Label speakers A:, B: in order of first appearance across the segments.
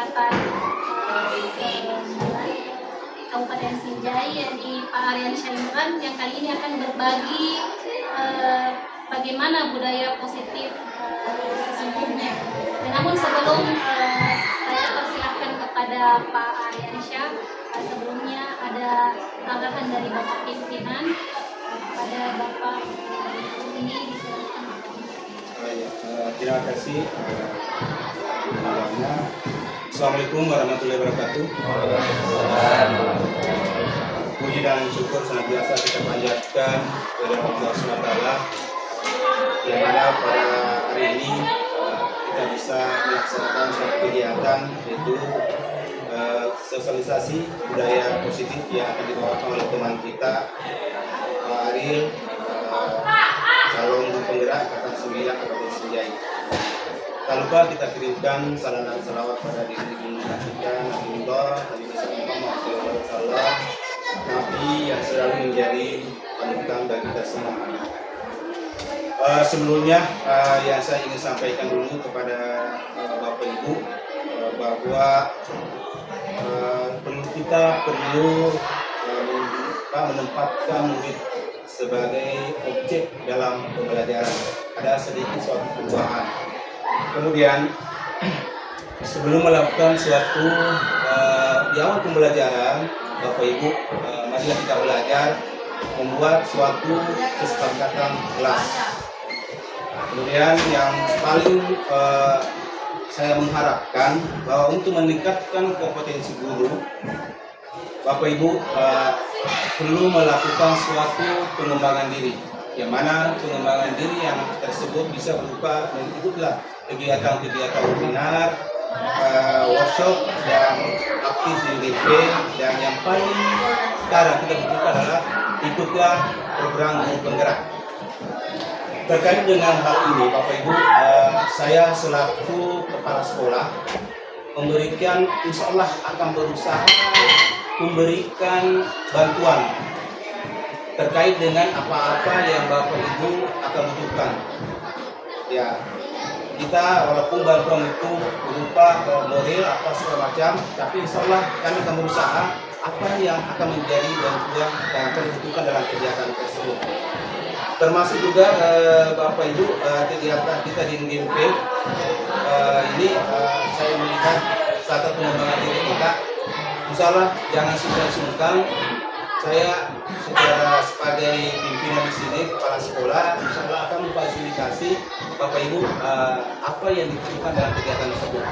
A: kegiatan Kabupaten Sinjai yang di Pak Aryan Syaimuran yang kali ini akan berbagi bagaimana budaya positif sesungguhnya. Namun sebelum saya persilahkan kepada Pak Aryansyah, sebelumnya ada arahan dari Bapak Pimpinan kepada Bapak ini disilakan.
B: Terima kasih. Assalamualaikum warahmatullahi wabarakatuh. Puji dan syukur senantiasa kita panjatkan kepada Allah SWT yang mana pada hari ini kita bisa melaksanakan suatu kegiatan yaitu sosialisasi budaya positif yang akan dibawakan oleh teman kita Pak Ariel, calon penggerak Angkatan 9 Kabupaten Sinjai. Tak lupa kita kirimkan salam dan salawat pada diri kita, Nabi Muhammad SAW, Nabi yang selalu menjadi panutan bagi kita semua. Sebelumnya yang saya ingin sampaikan dulu kepada Bapak Ibu bahwa kita perlu menempatkan murid sebagai objek dalam pembelajaran. Ada sedikit suatu perubahan. Kemudian sebelum melakukan suatu di awal pembelajaran, Bapak Ibu, marilah kita belajar membuat suatu kesepakatan kelas. Kemudian yang paling saya mengharapkan bahwa untuk meningkatkan kompetensi guru, Bapak Ibu perlu melakukan suatu pengembangan diri, yang mana pengembangan diri yang tersebut bisa berupa mengikutlah kegiatan-kegiatan webinar, workshop yang aktif di UGP, dan yang paling sekarang kita butuhkan adalah ikutlah program guru penggerak. Terkait dengan hal ini, Bapak Ibu, saya selaku kepala sekolah memberikan, insya Allah akan berusaha memberikan bantuan terkait dengan apa-apa yang Bapak Ibu akan butuhkan. Ya, kita walaupun bantuan itu berupa model apa segala macam, tapi insya Allah kami akan berusaha apa yang akan menjadi bantuan yang akan dibutuhkan dalam kegiatan tersebut. Termasuk juga Bapak Ibu, kegiatan kita di NGMP ini saya melihat satu pengembangan diri kita. Insya Allah jangan sungkan-sungkan. Saya sebagai pimpinan di sini, kepala sekolah, insya Allah akan memfasilitasi Bapak Ibu apa yang dibutuhkan dalam kegiatan tersebut.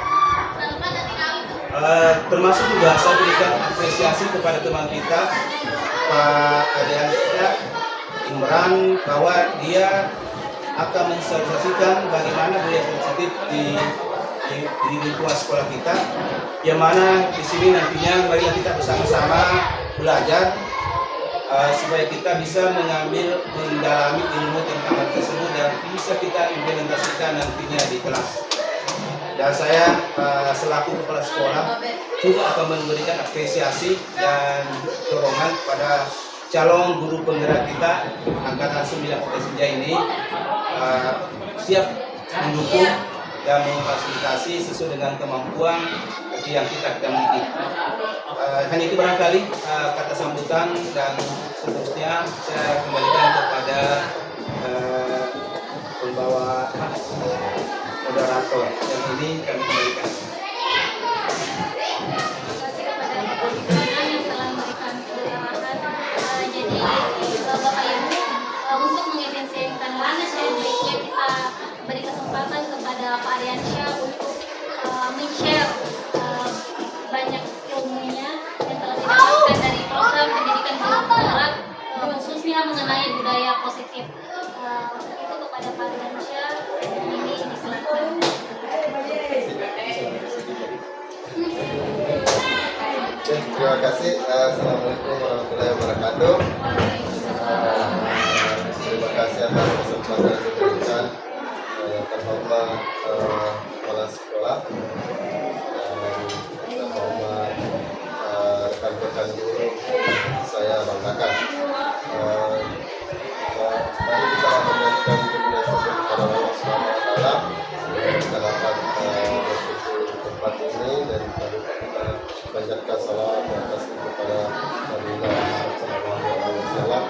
B: Termasuk juga saya berikan apresiasi kepada teman kita Pak Aryansyah Imran bahwa dia akan mensosialisasikan bagaimana budaya positif di lingkungan sekolah kita, yang mana di sini nantinya mari kita bersama-sama belajar supaya kita bisa mendalami ilmu tentang hal tersebut dan bisa kita implementasikan nantinya di kelas. Dan saya selaku kepala sekolah juga akan memberikan apresiasi dan dorongan kepada calon guru penggerak kita Angkatan 9 Kabupaten Sinjai ini siap mendukung dan memfasilitasi sesuai dengan kemampuan yang kita miliki. Hanya itu barangkali kata sambutan, dan seterusnya saya kembalikan kepada pembawa moderator yang ini kami kembalikan.
A: Untuk mengefisienkan mana baiknya kita beri kesempatan kepada Pak Aryansyah untuk men-share banyak ilmunya yang telah didapatkan dari program pendidikan guru penggerak khususnya mengenai budaya positif. Untuk itu kepada Pak Aryansyah ini disilakan.
C: Terima kasih. Assalamualaikum warahmatullahi wabarakatuh. Terima kasih atas kesempatan yang diberikan terhormat kepala sekolah dan terhormat rekan-rekan guru, saya banggakan. Mari kita menjadikan kebiasaan kepada Allah SWT kita dapat berkumpul di tempat ini dan panjatkan salawat dan tasbih kepada Nabi Muhammad SAW.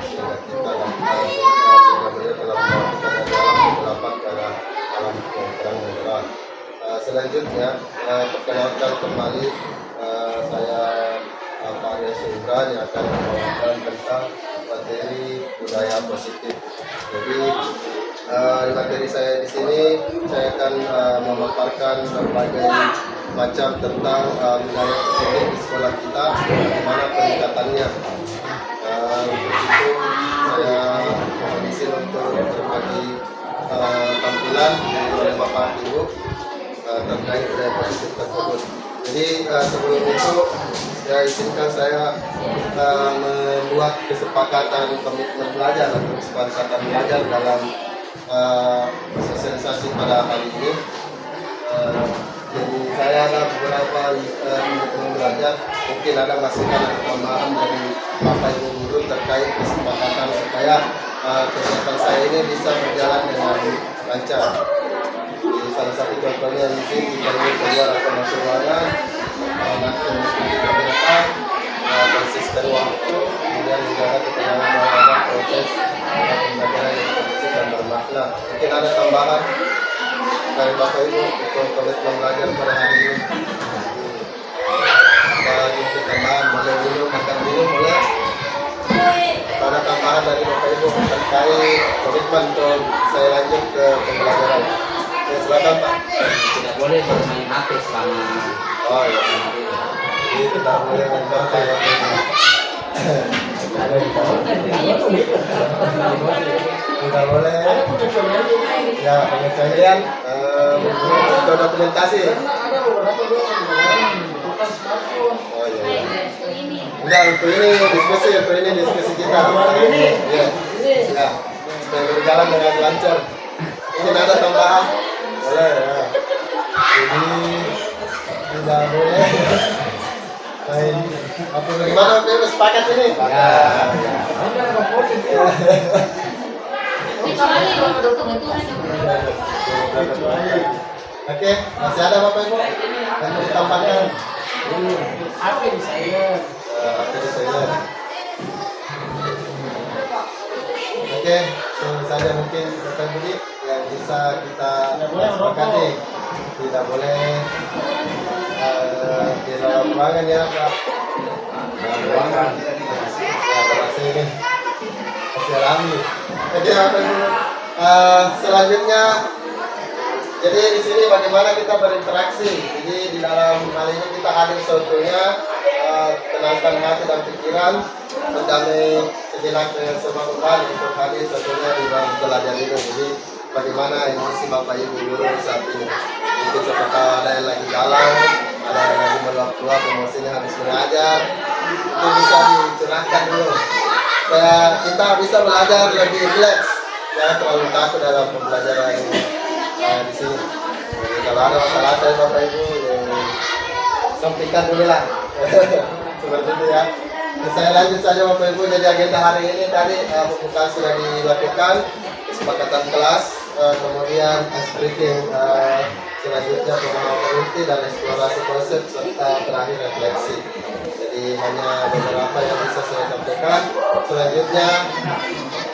C: Sehingga kita sehingga beliau telah melakukan dalam pendapat pada alam terang menerang. Selanjutnya perkenalkan kembali saya Pak Arya Syendra yang akan membawakan tentang materi budaya positif. Jadi materi saya di sini saya akan memaparkan berbagai macam tentang budaya positif di sekolah kita, bagaimana peningkatannya. Untuk itu saya mohon izin untuk berbagi tampilan oleh Bapak Ibu terkait budaya positif tersebut. Jadi sebelum itu saya izinkan saya membuat kesepakatan komitmen belajar atau kesepakatan belajar dalam sosialisasi pada hari ini. Jadi saya ada beberapa komitmen belajar, mungkin ada masukan atau tambahan dari Bapak Ibu guru terkait kesepakatan supaya kegiatan saya ini bisa berjalan dengan lancar. Jadi salah satu contohnya izin jika ingin keluar atau masuk ruangan, nanti kita direkam, konsisten waktu, kemudian menjaga ketenangan dalam proses pembelajaran yang kondusif dan bermakna. Mungkin ada tambahan dari Bapak Ibu untuk komitmen belajar pada hari ini. Apalagi untuk tambahan, boleh dulu makan dulu, boleh. Ada tambahan dari Bapak Ibu terkait komitmen untuk saya lanjut ke pembelajaran. Ya, silakan Pak.
D: Tidak boleh bermain HP selama
C: Oh iya. Jadi tidak boleh memakai waktunya. Tidak boleh. Ya, pengecualian untuk dokumentasi. Oh iya. Enggak, untuk ini diskusi kita. Iya. Ya. Supaya berjalan dengan lancar. Mungkin ada tambahan? Boleh ya. Jadi tidak boleh. Baik. Apa bagaimana Pak sepakat ini?
D: ya.
A: Kecuali untuk kebutuhan
C: Oke, masih ada Bapak Ibu yang mau ditambahkan?
E: Apa di saya?
C: Oke, itu saja mungkin Bapak Budi yang bisa kita sepakati. Tidak boleh di dalam ruangan ya Pak. Dalam ruangan. Ya, berasa ini masih alami. Oke, Bapak Ibu. Selanjutnya, jadi di sini bagaimana kita berinteraksi. Jadi di dalam hal ini kita hadir seutuhnya, tenangkan hati dan pikiran, berdamai sejenak dengan semua umat untuk hadir seutuhnya di dalam belajar ini. Jadi bagaimana emosi Bapak Ibu guru saat ini. Mungkin seperti ada yang lagi galau, ada yang lagi meluap-luap emosinya habis mengajar, itu bisa dicurahkan dulu. Supaya kita bisa belajar lebih rileks, jangan terlalu takut dalam pembelajaran ini. Di sini. Jadi kalau ada masalah saya Bapak Ibu, sampaikan dulu lah. Seperti itu ya. Nah, saya lanjut saja Bapak Ibu. Jadi agenda hari ini tadi pembukaan sudah dilakukan, kesepakatan kelas, kemudian briefing selanjutnya pemahaman inti dan eksplorasi konsep serta terakhir refleksi. Jadi hanya beberapa yang bisa saya sampaikan. Selanjutnya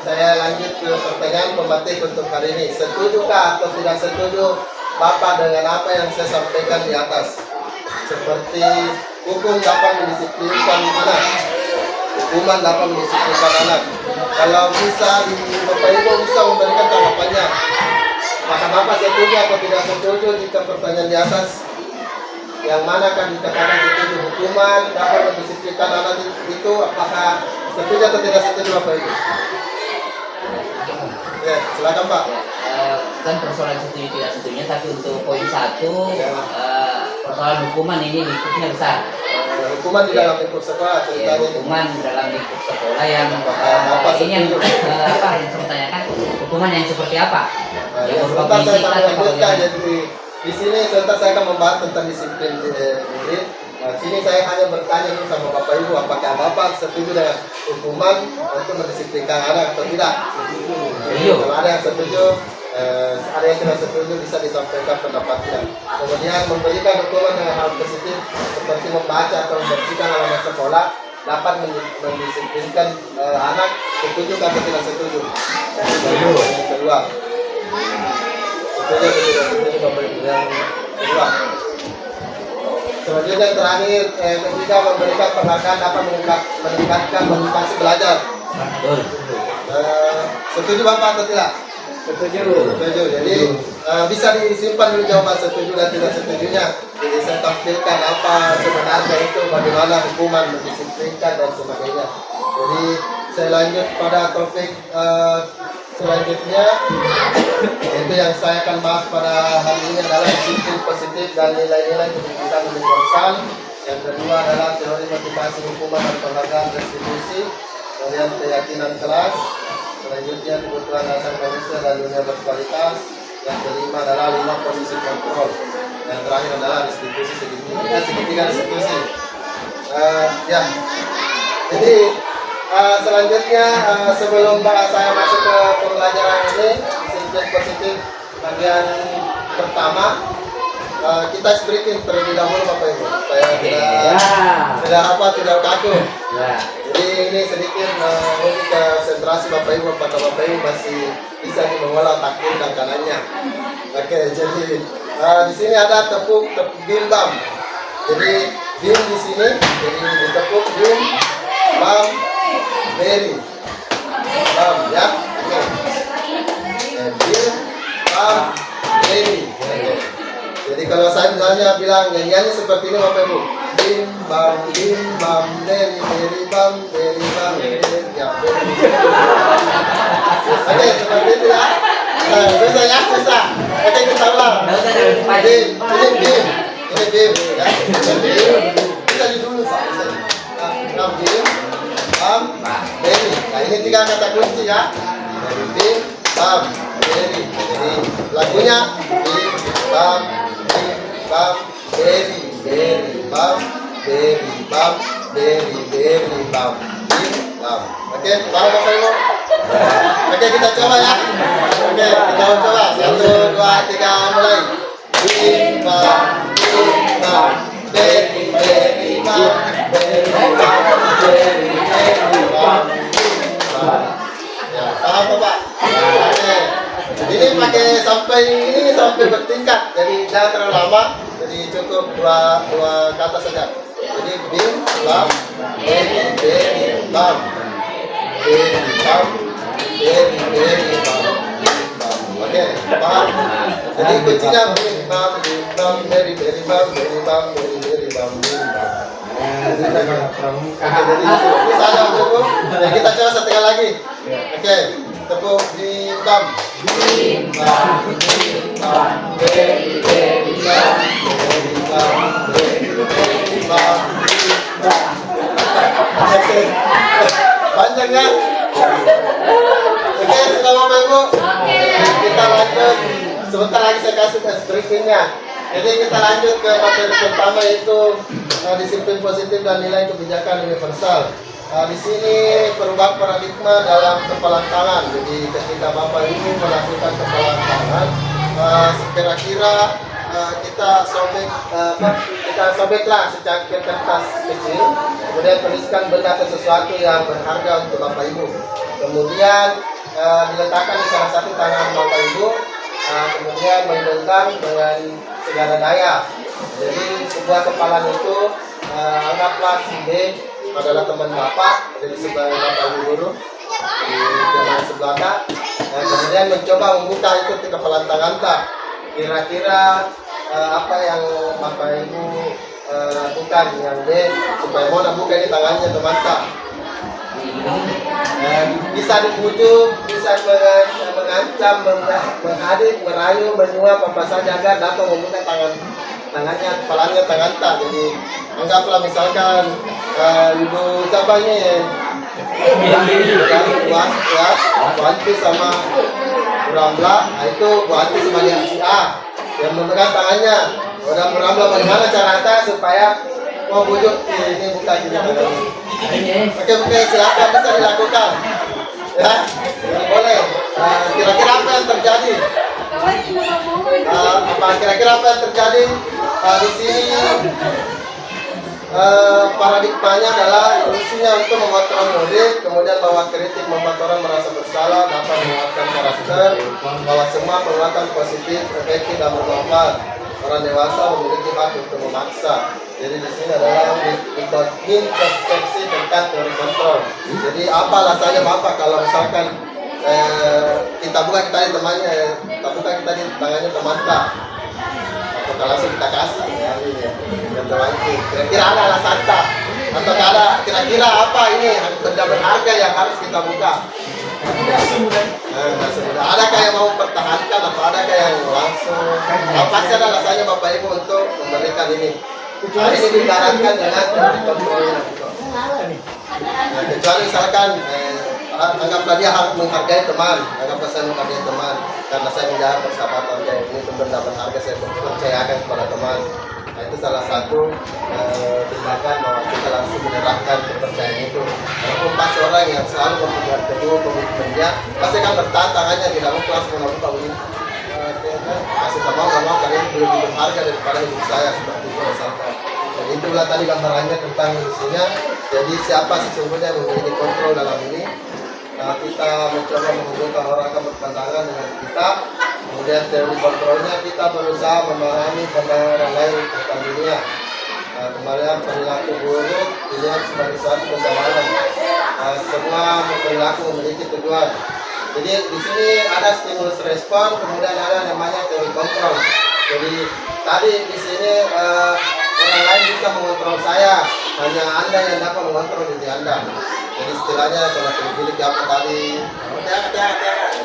C: saya lanjut ke pertanyaan pembatik untuk hari ini. Setujukah atau tidak setuju Bapak dengan apa yang saya sampaikan di atas? Seperti hukum dapat mendisiplinkan anak, hukuman dapat mendisiplinkan anak. Kalau bisa Bapak Ibu bisa memberikan tanggapannya. Maka Bapak setuju atau tidak setuju jika pertanyaan di atas? Yang manakah dikatakan setuju hukuman dapat mendisiplinkan anak itu? Apakah setuju atau tidak setuju Bapak Ibu? Ya, silakan Pak.
D: Kan persoalan setuju tidak setujunya, tapi untuk poin 1 persoalan hukuman ini lingkupnya besar.
C: Hukuman di dalam lingkup sekolah
D: Ya,
C: ceritanya.
D: hukuman dalam lingkup sekolah yang
C: Bapak
D: ini yang
C: setuju?
D: apa yang saya tanyakan, hukuman yang seperti apa?
C: Ya,
D: Yang berupa
C: sebentar saya
D: fisik
C: akan
D: atau
C: lanjutkan.
D: bagaimana?
C: Jadi di sini sebentar saya akan membahas tentang disiplin murid. Nah, sini saya hanya bertanya dulu sama Bapak Ibu, apakah Bapak setuju dengan hukuman untuk mendisiplinkan anak atau tidak?
D: Setuju.
C: Kalau ada yang setuju, ada yang tidak setuju bisa disampaikan pendapatnya. Kemudian memberikan hukuman dengan hal positif seperti membaca atau membersihkan halaman sekolah dapat mendisiplinkan anak, setuju atau tidak setuju? Yang kedua, setuju atau tidak setuju yang kedua. Selanjutnya yang terakhir, ketiga, memberikan penghargaan dapat meningkatkan motivasi belajar.
D: Betul.
C: Setuju Bapak atau tidak?
E: Setuju.
C: Setuju. Jadi bisa disimpan dulu jawaban setuju dan tidak setujunya. Jadi saya tampilkan apa sebenarnya itu, bagaimana hukuman mendisiplinkan dan sebagainya. Jadi saya lanjut pada topik selanjutnya, itu yang saya akan bahas pada hari ini adalah disiplin positif dan nilai-nilai pendidikan universal. Yang kedua adalah teori motivasi hukuman dan penghargaan restitusi. Kemudian keyakinan kelas. Selanjutnya kebutuhan dasar manusia dan dunia berkualitas. Yang kelima adalah 5 kondisi kontrol. Yang terakhir adalah restitusi segitiga restitusi. Ya, jadi selanjutnya sebelum saya masuk ke pembelajaran ini, disiplin positif bagian pertama, kita speaking terlebih dahulu Bapak Ibu, supaya tidak kaku. Jadi ini sedikit untuk konsentrasi Bapak Ibu, apakah Bapak Ibu masih bisa mengolah otak kiri dan kanannya. Oke, jadi di sini ada tepuk bim bam. Jadi bim di sini, jadi ditepuk bim bam beri bam, ya. Oke. Bim bam beri. Oke. Jadi kalau saya misalnya bilang nyanyiannya seperti ini Bapak Ibu, bim bam beri bam beri, ya. Oke, seperti itu ya. Susah ya, susah. Oke, kita ulang. Bim, ini bim, ya. Bim, kita dulu Pak. Bim bam beri. Nah, ini 3 kata kunci ya. Dari bim bam beri. Jadi lagunya bim bam beri bam beri bam beri bam bim bam. Oke, paham Bapak Ibu? Oke, kita coba ya. Oke, kita coba. 1, 2, 3, mulai. Bim bam beri bam beri bam bam. Ya, paham Bapak? Oke. Ini pakai sampai bertingkat, jadi jangan terlalu lama. Jadi cukup dua kata saja. Jadi bim bam beri bam beri bam beri bam. Oke, paham? Jadi kuncinya bim bam beri bam beri bam beri bam. Oke, jadi ini saja cukup. Jadi kita coba setengah lagi. Oke, tepuk bim bam bam beri bam beri bam beri bam. Oke, panjang ya. Oke, sudah Bapak Ibu. Kita lanjut. Sebentar lagi saya kasih briefingnya. Jadi kita lanjut ke materi pertama, yaitu disiplin positif dan nilai kebijakan universal. Di sini perubahan paradigma dalam kepalan tangan. Jadi ketika Bapak Ibu melakukan kepalan tangan, kira-kira kita sobeklah secangkir kertas kecil, kemudian tuliskan benda atau sesuatu yang berharga untuk Bapak Ibu. Kemudian diletakkan di salah satu tangan Bapak Ibu, kemudian menggenggam dengan segala daya. Jadi sebuah kepalan itu anggaplah si B adalah teman Bapak, jadi sebagai Bapak Ibu guru di jalan sebelah kanan. Kemudian mencoba membuka itu ke kepalan tangan tak. Kira-kira apa yang Bapak Ibu lakukan yang B supaya mau buka di tangannya teman tak. Bisa dibujuk, bisa mengancam, menghadik, merayu, menyuap apa saja agar dapat membuka tangannya, kepalanya tangan tak. Jadi anggaplah misalkan ibu cabangnya ya, Bu Anti sama Bu Ramla, itu Bu Anti sebagai si A yang memegang tangannya. Udah Bu Ramla bagaimana caranya supaya mau bujuk ini buka gini tangannya. Oke, silakan bisa dilakukan. Ya, boleh. Kira-kira apa yang terjadi? Kira-kira apa yang terjadi di sini? paradigmanya adalah fungsinya untuk mengontrol murid, kemudian bahwa kritik membuat orang merasa bersalah, dapat menguatkan karakter, bahwa semua penguatan positif, efektif dan bermanfaat. Orang dewasa memiliki hak untuk memaksa. Jadi di sini adalah introspeksi tentang teori kontrol. Jadi apa alasannya Bapak kalau misalkan kita buka kita di temannya, kita buka kita di tangannya teman tak, atau langsung kita kasih yang terbaik. Kira-kira ada alasan tak? Atau ada kira-kira apa ini benda berharga yang harus kita buka? Nah, semudah. Adakah yang mau mempertahankan atau adakah yang langsung? Pasti ada alasannya Bapak Ibu untuk memberikan ini. Ini diibaratkan dengan kontrolnya. Nah, kecuali misalkan anggaplah dia harus menghargai teman, anggaplah saya menghargai teman karena saya menjaga persahabatan, ini benda berharga saya percayakan kepada teman. Nah, itu salah satu tindakan bahwa kita langsung menyerahkan kepercayaan itu. Walaupun pasti orang yang selalu mempunyai kedua komitmennya pasti akan bertantang hanya tidak mau langsung membuka begini. Masih tak mau karena ini lebih berharga daripada hidup saya seperti itu misalkan. Jadi itulah tadi gambarannya tentang isinya. Jadi siapa sesungguhnya yang memiliki kontrol dalam ini? Nah, kita mencoba menghubungkan orang yang berpandangan dengan kita. Kemudian teori kontrolnya kita berusaha memahami pandangan orang lain tentang dunia. Nah, kemudian perilaku buruk dilihat sebagai suatu kesalahan. Semua perilaku memiliki tujuan. Jadi di sini ada stimulus respon, kemudian ada namanya teori kontrol. Jadi tadi di sini orang lain bisa mengontrol saya, hanya Anda yang dapat mengontrol diri Anda. Jadi istilahnya kalau terpilih apa tadi,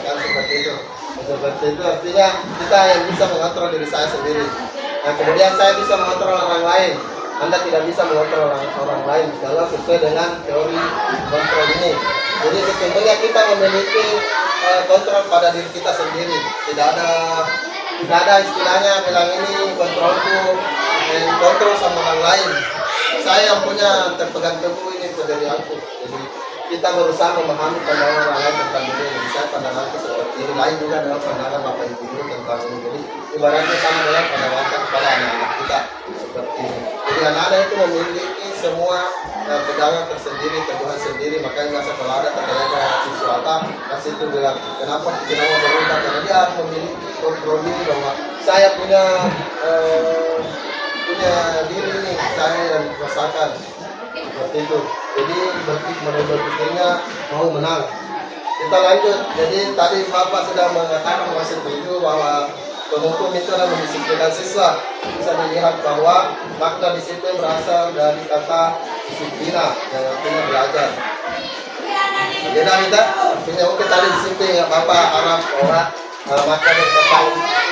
C: kan seperti itu. Seperti itu artinya kita yang bisa mengontrol diri saya sendiri. Nah, kemudian saya bisa mengontrol orang lain. Anda tidak bisa mengontrol orang lain kalau sesuai dengan teori kontrol ini. Jadi sesungguhnya kita memiliki kontrol pada diri kita sendiri. Tidak ada istilahnya bilang ini kontrolku, kontrol sama orang lain. Saya yang punya terpegang teguh ini itu dari aku. Jadi kita berusaha memahami pandangan orang lain tentang ini. Jadi saya pandangan seperti ini, lain juga dengan pandangan Bapak Ibu tentang ini. Jadi ibaratnya sama dengan pandangan kepada anak-anak kita seperti ini. Jadi anak-anak itu memiliki semua pegangan tersendiri, teguhan sendiri. Makanya nggak kalau ada terkait sesuatu, kasih itu bilang kenapa kita mau berubah, karena dia harus memiliki kontrol diri bahwa saya punya diri ini, saya yang merasakan seperti itu. Jadi berpikirnya mau menang. Kita lanjut. Jadi tadi Bapak sudah mengatakan bahwa setuju bahwa penghukum itu adalah mendisiplinkan siswa. Bisa dilihat bahwa makna disiplin berasal dari kata disiplina yang artinya belajar. Jadi kita artinya oke tadi disiplin ya Bapak harap bahwa makna dari kata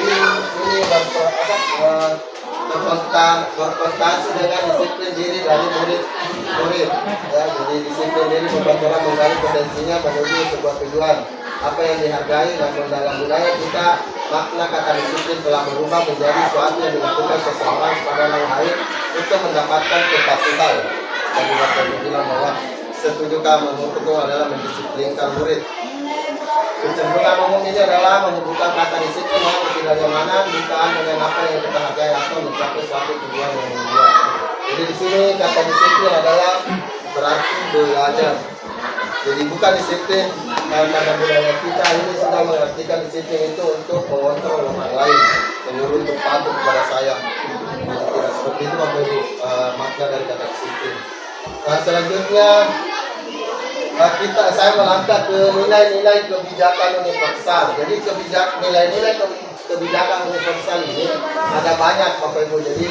C: ini berkonsultasi dengan disiplin diri dari murid ya. Jadi disiplin diri membuat orang menggali potensinya menuju sebuah tujuan. Apa yang dihargai dan dalam budaya kita, makna kata disiplin telah berubah menjadi suatu yang dilakukan seseorang kepada orang lain untuk mendapatkan kepatuhan. Jadi Bapak bilang bahwa setujukah menghukum adalah mendisiplinkan murid. Kecenderungan umum ini adalah menyebutkan kata disiplin yang ketidaknyamanan bukan dengan apa yang kita hargai atau mencapai suatu tujuan yang mulia. Jadi di sini kata disiplin adalah berarti belajar. Jadi bukan disiplin karena budaya kita ini sudah mengartikan disiplin itu untuk mengontrol orang lain, menyuruh untuk patuh kepada saya. Tidak seperti itu Bapak Ibu makna dari kata disiplin. Nah, selanjutnya saya melangkah ke nilai-nilai kebijakan universal. Jadi nilai-nilai kebijakan universal ini ada banyak Bapak Ibu. Jadi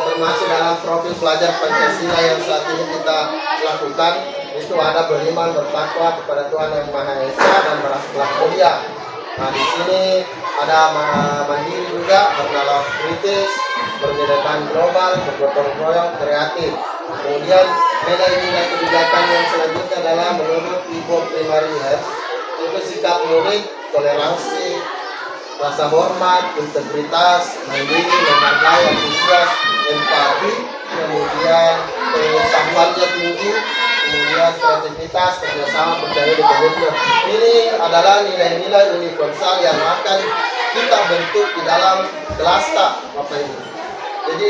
C: termasuk dalam profil pelajar Pancasila yang saat ini kita lakukan itu ada beriman, bertakwa kepada Tuhan Yang Maha Esa dan berakhlak mulia. Nah, di sini ada mandiri juga, bernalar kritis, berpemikiran global, bergotong royong, kreatif. Kemudian nilai-nilai kebijakan yang selanjutnya adalah menurut Ibu Primary Health itu sikap murid, toleransi, rasa hormat, integritas, mandiri, menghargai, antusias, empati, kemudian pengetahuannya tinggi, kemudian kreativitas, kerjasama, percaya di komitmen. Ini adalah nilai-nilai universal yang akan kita bentuk di dalam kelas Bapak Ibu. Jadi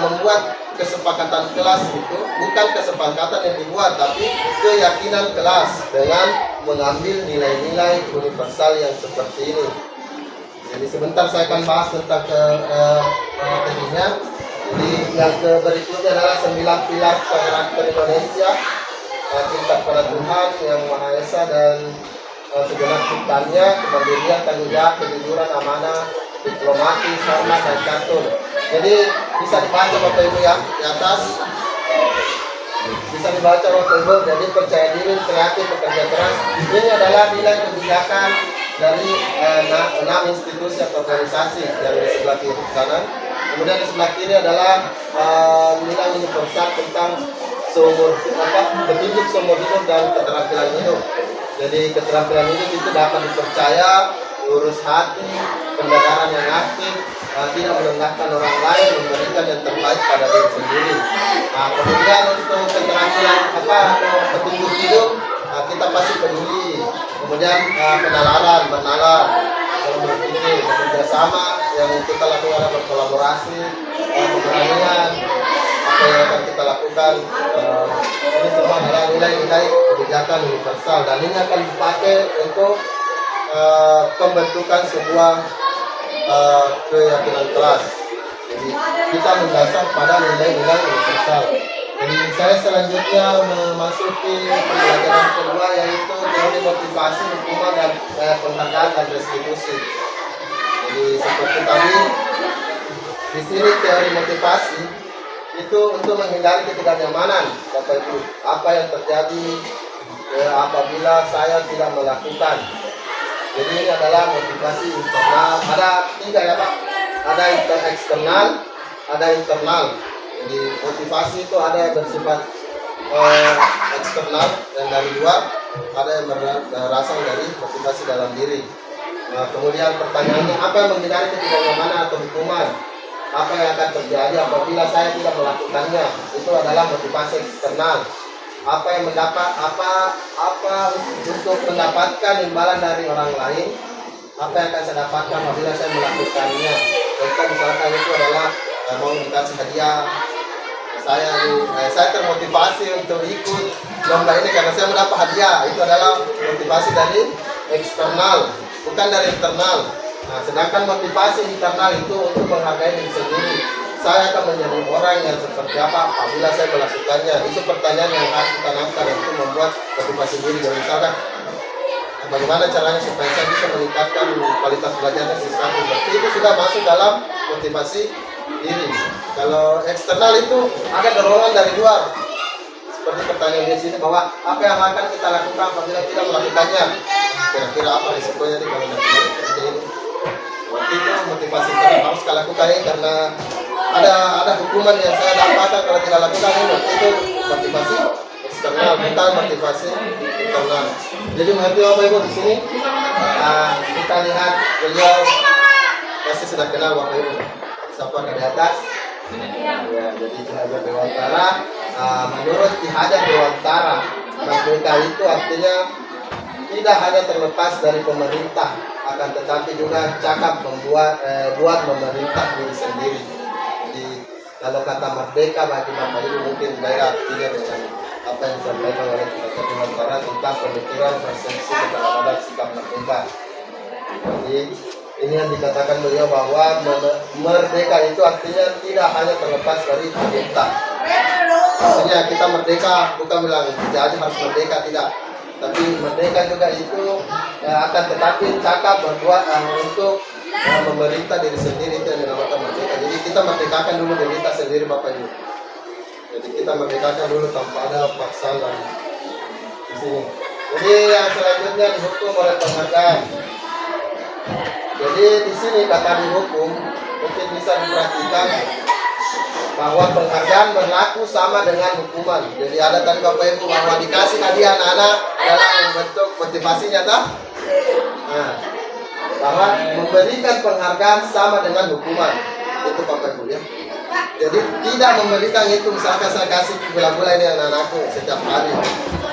C: membuat kesepakatan kelas itu bukan kesepakatan yang dibuat, tapi keyakinan kelas dengan mengambil nilai-nilai universal yang seperti ini. Jadi sebentar saya akan bahas tentang tadinya. Jadi yang berikutnya adalah 9 pilar karakter Indonesia, cinta kepada Tuhan yang Maha Esa dan segenap ciptaannya, kemandirian, tanggung jawab, kejujuran, amanah, diplomatis, hormat, dan santun. Jadi bisa dibaca Bapak Ibu ya di atas, bisa dibaca Bapak Ibu. Jadi percaya diri, kreatif, bekerja keras. Ini adalah nilai kebijakan dari 6 institusi atau organisasi yang di sebelah kiri kanan. Kemudian di sebelah kiri adalah nilai universal tentang petunjuk seumur hidup dan keterampilan hidup. Jadi keterampilan hidup itu dapat dipercaya, lurus hati, pendengaran yang aktif, tidak merendahkan orang lain, memberikan yang terbaik pada diri sendiri. Nah, kemudian untuk keterampilan atau petunjuk hidup, kita pasti peduli. Kemudian penalaran, bernalar, berpikir, bekerja sama, yang kita lakukan adalah berkolaborasi, keberanian, apa yang akan kita lakukan. Ini semua adalah nilai-nilai kebijakan universal dan ini akan dipakai untuk pembentukan sebuah keyakinan kelas. Jadi kita mendasar pada nilai-nilai universal. Jadi saya selanjutnya memasuki pembelajaran kedua, yaitu teori motivasi, hukuman dan penghargaan dan restitusi. Jadi seperti tadi di sini teori motivasi itu untuk menghindari ketidaknyamanan, Bapak Ibu. Apa yang terjadi apabila saya tidak melakukan. Jadi ini adalah motivasi internal. Ada 3 ya Pak. Ada eksternal, ada internal. Jadi motivasi itu ada yang bersifat eksternal yang dari luar, ada yang berasal dari motivasi dalam diri. Nah, kemudian pertanyaannya, apa yang menghindari ketidaknyamanan atau hukuman? Apa yang akan terjadi apabila saya tidak melakukannya? Itu adalah motivasi eksternal. Apa yang untuk mendapatkan imbalan dari orang lain? Apa yang akan saya dapatkan apabila saya melakukannya? Contoh misalkan itu adalah mau dikasih hadiah. Saya termotivasi untuk ikut lomba ini karena saya mendapat hadiah. Itu adalah motivasi dari eksternal, bukan dari internal. Nah, sedangkan motivasi internal itu untuk menghargai diri sendiri. Saya akan menjadi orang yang seperti apa apabila saya melakukannya. Itu pertanyaan yang harus kita tanamkan untuk membuat motivasi diri. Jadi misalkan, bagaimana caranya supaya saya bisa meningkatkan kualitas belajarnya sesuatu. Berarti itu sudah masuk dalam motivasi diri. Kalau eksternal itu ada dorongan dari luar. Seperti pertanyaan di sini bahwa apa yang akan kita lakukan apabila tidak melakukannya. Kira-kira apa risikonya nih kalau tidak seperti ini. Waktu itu motivasi kita harus kita lakukan ini karena ada hukuman yang saya dapatkan kalau tidak lakukan ini. Itu motivasi eksternal, bukan motivasi internal. Jadi mengerti Bapak Ibu di sini kita lihat beliau pasti sudah kenal Bapak Ibu. Siapa di atas? Ya, jadi Ki Hajar Dewantara. Menurut Ki Hajar Dewantara, merdeka itu artinya tidak hanya terlepas dari pemerintah, akan tetapi juga cakap buat memerintah diri sendiri. Jadi kalau kata merdeka bagi Bapak Ibu mungkin beda artinya dengan apa yang disampaikan oleh Ki Hajar Dewantara tentang pemikiran, persepsi, keberadaan sikap merdeka. Jadi ini yang dikatakan beliau bahwa merdeka itu artinya tidak hanya terlepas dari pemerintah. Maksudnya kita merdeka bukan bilang jadi harus merdeka, tidak. Tapi merdeka juga itu akan tetapi cakap berbuat untuk memerintah diri sendiri, itu yang dinamakan merdeka. Jadi kita merdekakan dulu diri kita sendiri Bapak Ibu. Jadi kita merdekakan dulu tanpa ada paksaan di sini. Jadi yang selanjutnya dihukum oleh penghargaan. Jadi di sini kata dihukum mungkin bisa diperhatikan bahwa penghargaan berlaku sama dengan hukuman. Jadi ada tadi Bapak Ibu bahwa dikasih hadiah anak-anak dalam bentuk motivasinya tak? Nah, bahwa memberikan penghargaan sama dengan hukuman. Itu Bapak Ibu ya. Jadi tidak memberikan itu, misalkan saya kasih bola-bola ini anak-anakku setiap hari.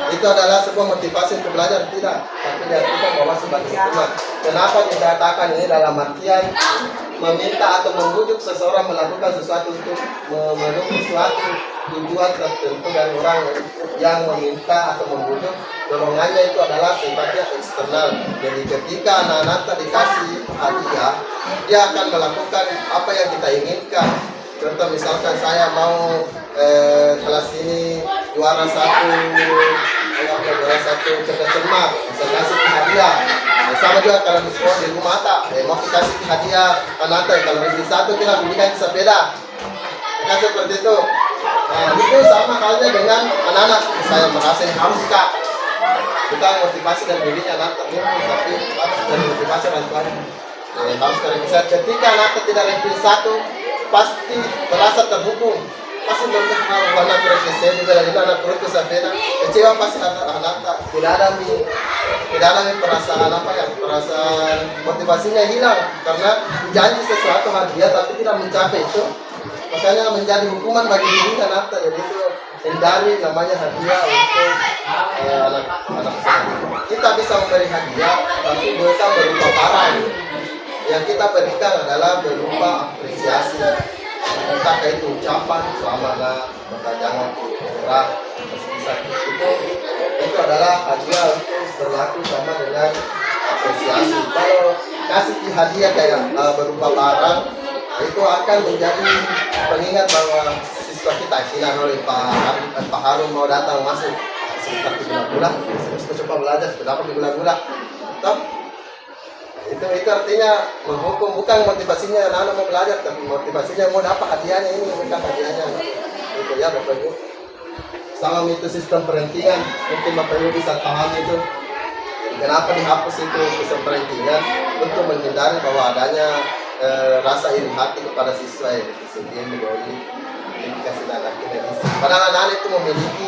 C: Itu adalah sebuah motivasi untuk belajar, tidak. Tapi diartikan bahwa sebagai hukuman. Kenapa dikatakan ini dalam artian meminta atau membujuk seseorang melakukan sesuatu untuk memenuhi suatu tujuan tertentu dari orang yang meminta atau membujuk, dorongannya itu adalah sifatnya eksternal. Jadi ketika anak-anak dikasih hadiah, dia akan melakukan apa yang kita inginkan. Contoh misalkan saya mau kelas ini juara satu cerdas cermat, saya kasih hadiah. Sama juga kalau di sekolah di rumah mau dikasih hadiah anak kalau di satu kita belikan sepeda, kan seperti itu. Nah itu sama halnya dengan anak-anak. Saya merasa harus kak, bukan motivasi dan dirinya anak tapi harus dari motivasi orang tua. Harus dari bisa ketika anak tidak ranking satu pasti merasa terhubung, pasti mengenal warna berkesenian juga dari anak itu sepeda kecewa pasti anak tidak ada perasaan perasaan motivasinya hilang karena janji sesuatu hadiah tapi tidak mencapai itu, makanya menjadi hukuman bagi diri anak. Jadi itu hindari namanya hadiah untuk anak kita bisa memberi hadiah tapi mereka berupa barang. Yang kita berikan adalah berupa apresiasi, entah itu ucapan selamat, maka jangan kurang itu adalah hadiah untuk berlaku sama dengan apresiasi. Kalau kasih hadiah kayak berupa barang, itu akan menjadi pengingat bahwa siswa kita hilang oleh Pak Harun mau datang masuk sekitar 3 bulan, coba belajar berapa bulan. Itu artinya menghukum, bukan motivasinya anak-anak mau belajar, tapi motivasinya mau dapat hadiahnya ini, bukan hadiahnya. Itu ya Bapak Ibu. Sama itu sistem perantingan, mungkin Bapak Ibu bisa paham itu. Kenapa dihapus itu sistem perantingan? Untuk menghindari bahwa adanya rasa iri hati kepada siswa yang disediakan melalui indikasi anak kinesis. Padahal anak-anak itu memiliki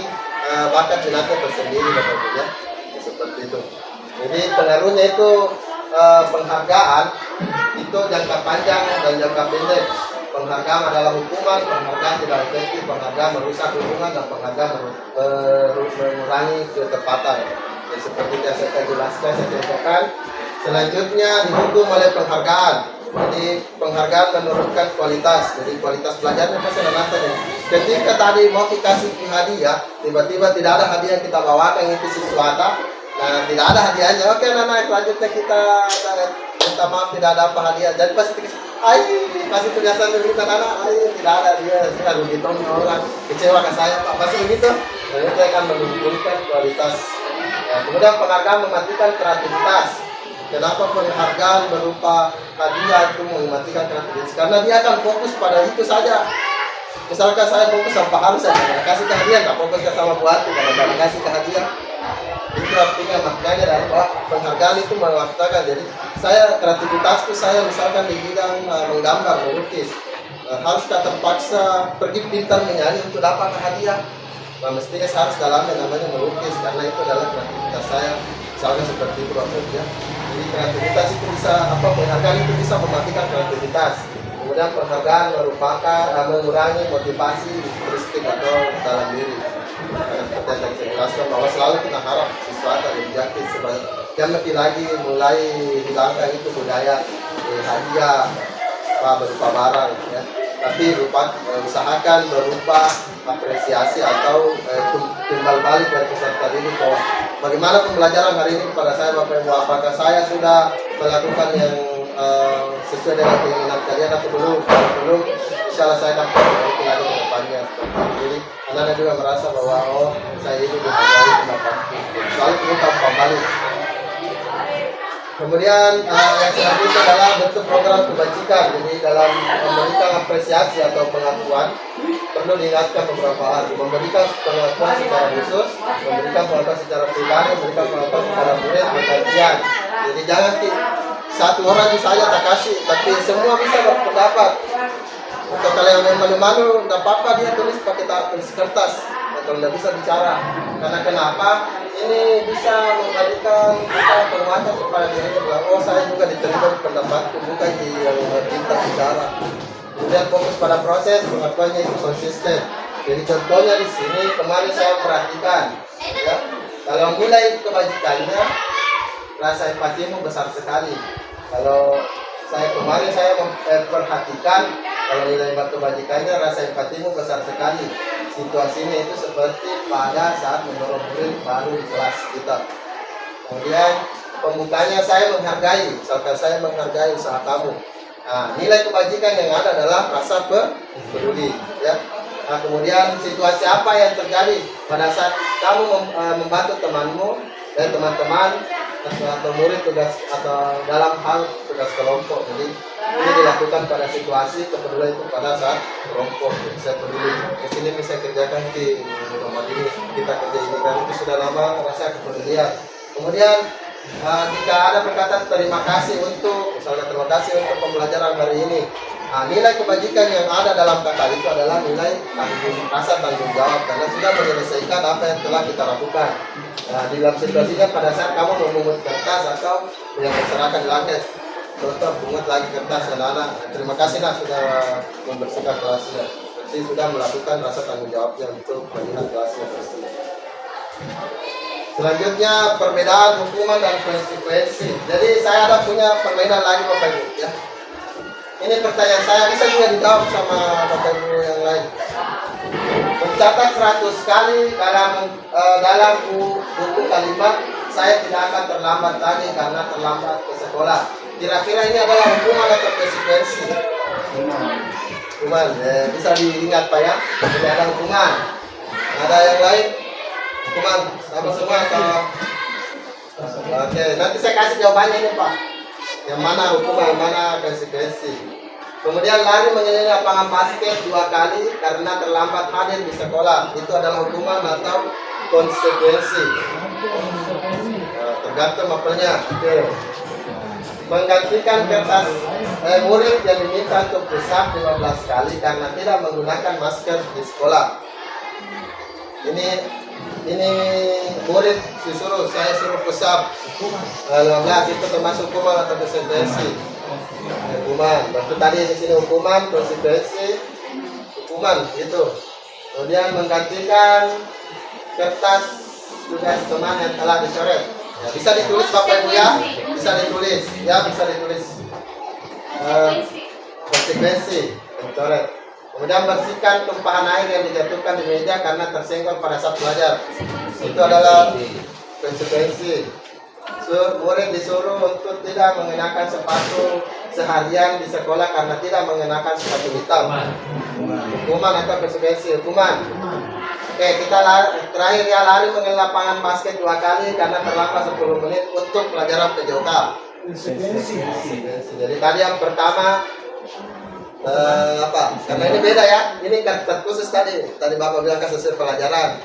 C: bakat minatnya tersendiri Bapak Ibu ya. Seperti itu. Jadi pengaruhnya itu penghargaan itu jangka panjang dan jangka pendek. Penghargaan adalah hukuman, penghargaan tidak efektif, penghargaan merusak hubungan dan penghargaan mengurangi ketepatan. Ya, seperti yang saya jelaskan, saya contohkan. Selanjutnya dihukum oleh penghargaan. Jadi penghargaan menurunkan kualitas. Jadi kualitas belajarnya pasti nanti. Ketika tadi mau dikasih hadiah, tiba-tiba tidak ada hadiah yang kita bawakan itu sesuatu. Nah, tidak ada hadiahnya. Oke, anak selanjutnya kita minta maaf tidak ada apa hadiah. Jadi pasti kasih penjelasan dulu ke anak, tidak ada dia sudah begitu orang kecewa ke saya Pak, pasti begitu. Jadi saya akan menurunkan kualitas. Nah, kemudian penghargaan mematikan kreativitas. Kenapa penghargaan berupa hadiah itu mematikan kreativitas? Karena dia akan fokus pada itu saja. Misalkan saya fokus sama Pak Harus, saya kasih ke hadiah, nggak fokus ke sama buat, kalau kasih ke hadiah. Itu artinya maknanya dari penghargaan itu mengatakan jadi saya kreativitasku saya misalkan di bidang menggambar melukis harus terpaksa pergi pintar menyanyi untuk dapat hadiah. Nah, mestinya saya harus dalamnya namanya melukis karena itu adalah kreativitas saya misalkan seperti itu Bapak ya. Jadi kreativitas itu bisa penghargaan itu bisa mematikan kreativitas. Kemudian penghargaan merupakan mengurangi motivasi turistik atau dalam diri. Karena seperti yang saya jelaskan bahwa selalu kita harap siswa atau objektif jangan lagi mulai hilangkan itu budaya hadiah berupa barang ya. Tapi usahakan berupa apresiasi atau timbal balik dari peserta didik bahwa bagaimana pembelajaran hari ini kepada saya Bapak Ibu, apakah saya sudah melakukan yang sesuai dengan keinginan kalian atau belum? Kalau belum, insya Allah saya akan memperbaiki lagi ke depannya. Jadi anak-anak juga merasa bahwa saya ini dihargai pendapatku. Soalnya kita kembali. Kemudian yang selanjutnya adalah bentuk program kebajikan. Jadi dalam memberikan apresiasi atau pengakuan perlu diingatkan beberapa hal. Memberikan pengakuan secara khusus, memberikan pengakuan secara pribadi, memberikan pengakuan kepada murid bergantian. Jadi jangan satu orang saya tak kasih, tapi semua bisa berpendapat. Untuk kalian yang malu-malu, tidak apa-apa dia tulis pakai tulis kertas atau tidak bisa bicara. Karena kenapa? Ini bisa memberikan kita penguatan kepada dirinya bahwa saya juga diterima pendapatku, bukan yang pintar bicara. Kemudian fokus pada proses, pengakuannya itu konsisten. Jadi contohnya di sini kemarin saya perhatikan, ya, kalau mulai kebajikannya, rasa empatimu besar sekali. Kalau kemarin saya memperhatikan kalau nilai batu bajikannya, rasa empatimu besar sekali. Situasinya itu seperti pada saat mendorong murid baru di kelas kita. Kemudian pembukanya saya menghargai, misalkan saya menghargai usaha kamu. Nah, nilai kebajikan yang ada adalah rasa peduli, ya. Nah, kemudian situasi apa yang terjadi pada saat kamu membantu temanmu dan teman-teman atau murid tugas atau dalam hal tugas kelompok. Jadi ini dilakukan pada situasi kepedulian itu pada saat kelompok. Saya peduli di sini bisa kerjakan di rumah ini, kita kerja ini kan itu sudah lama rasa kepedulian. Kemudian jika ada perkataan terima kasih untuk, misalnya terima kasih untuk pembelajaran hari ini. Nah, nilai kebajikan yang ada dalam kata itu adalah nilai rasa tanggung jawab karena sudah menyelesaikan apa yang telah kita lakukan. Nah, di dalam situasinya pada saat kamu memungut kertas atau yang berserakan di lantai, contoh pungut lagi kertas anak-anak, terima kasih nak sudah membersihkan kelasnya. Jadi sudah melakukan rasa tanggung jawabnya untuk melihat kelasnya bersih. Selanjutnya perbedaan hukuman dan konsekuensi. Jadi saya ada punya permainan lagi Bapak Ibu ya. Ini pertanyaan saya bisa juga dijawab sama Bapak Ibu yang lain. Mencatat 100 kali dalam buku kalimat saya tidak akan terlambat lagi karena terlambat ke sekolah. Kira-kira ini adalah hukuman atau konsekuensi? Hukuman. Bisa diingat Pak ya. Ini ada hukuman. Ada yang lain? Hukuman sama semua atau? Oke, nanti saya kasih jawabannya ini Pak. Yang mana hukuman, yang mana konsekuensi. Kemudian lari mengelilingi lapangan basket 2 kali karena terlambat hadir di sekolah. Itu adalah hukuman atau konsekuensi. Tergantung mapelnya. Oke. Menggantikan kertas murid yang diminta untuk pusap 15 kali karena tidak menggunakan masker di sekolah. Ini murid disuruh, saya suruh pusap 15, itu termasuk hukuman atau konsekuensi? Hukuman. Berarti tadi di sini hukuman, konsekuensi, hukuman itu. Kemudian menggantikan kertas tugas teman yang telah dicoret. Ya, bisa ditulis Bapak Ibu ya, bisa ditulis, ya bisa ditulis. Konsekuensi, mencoret. Kemudian bersihkan tumpahan air yang dijatuhkan di meja karena tersenggol pada saat belajar. Itu adalah konsekuensi. Murid disuruh untuk tidak mengenakan sepatu seharian di sekolah karena tidak mengenakan sepatu hitam. Hukuman atau konsekuensi? Hukuman. Oke, kita terakhir ya, lari mengelilingi lapangan basket 2 kali karena terlambat 10 menit untuk pelajaran PJOK. Jadi tadi yang pertama apa? Karena ini beda ya. Ini kartu khusus tadi Bapak bilang sesuai pelajaran.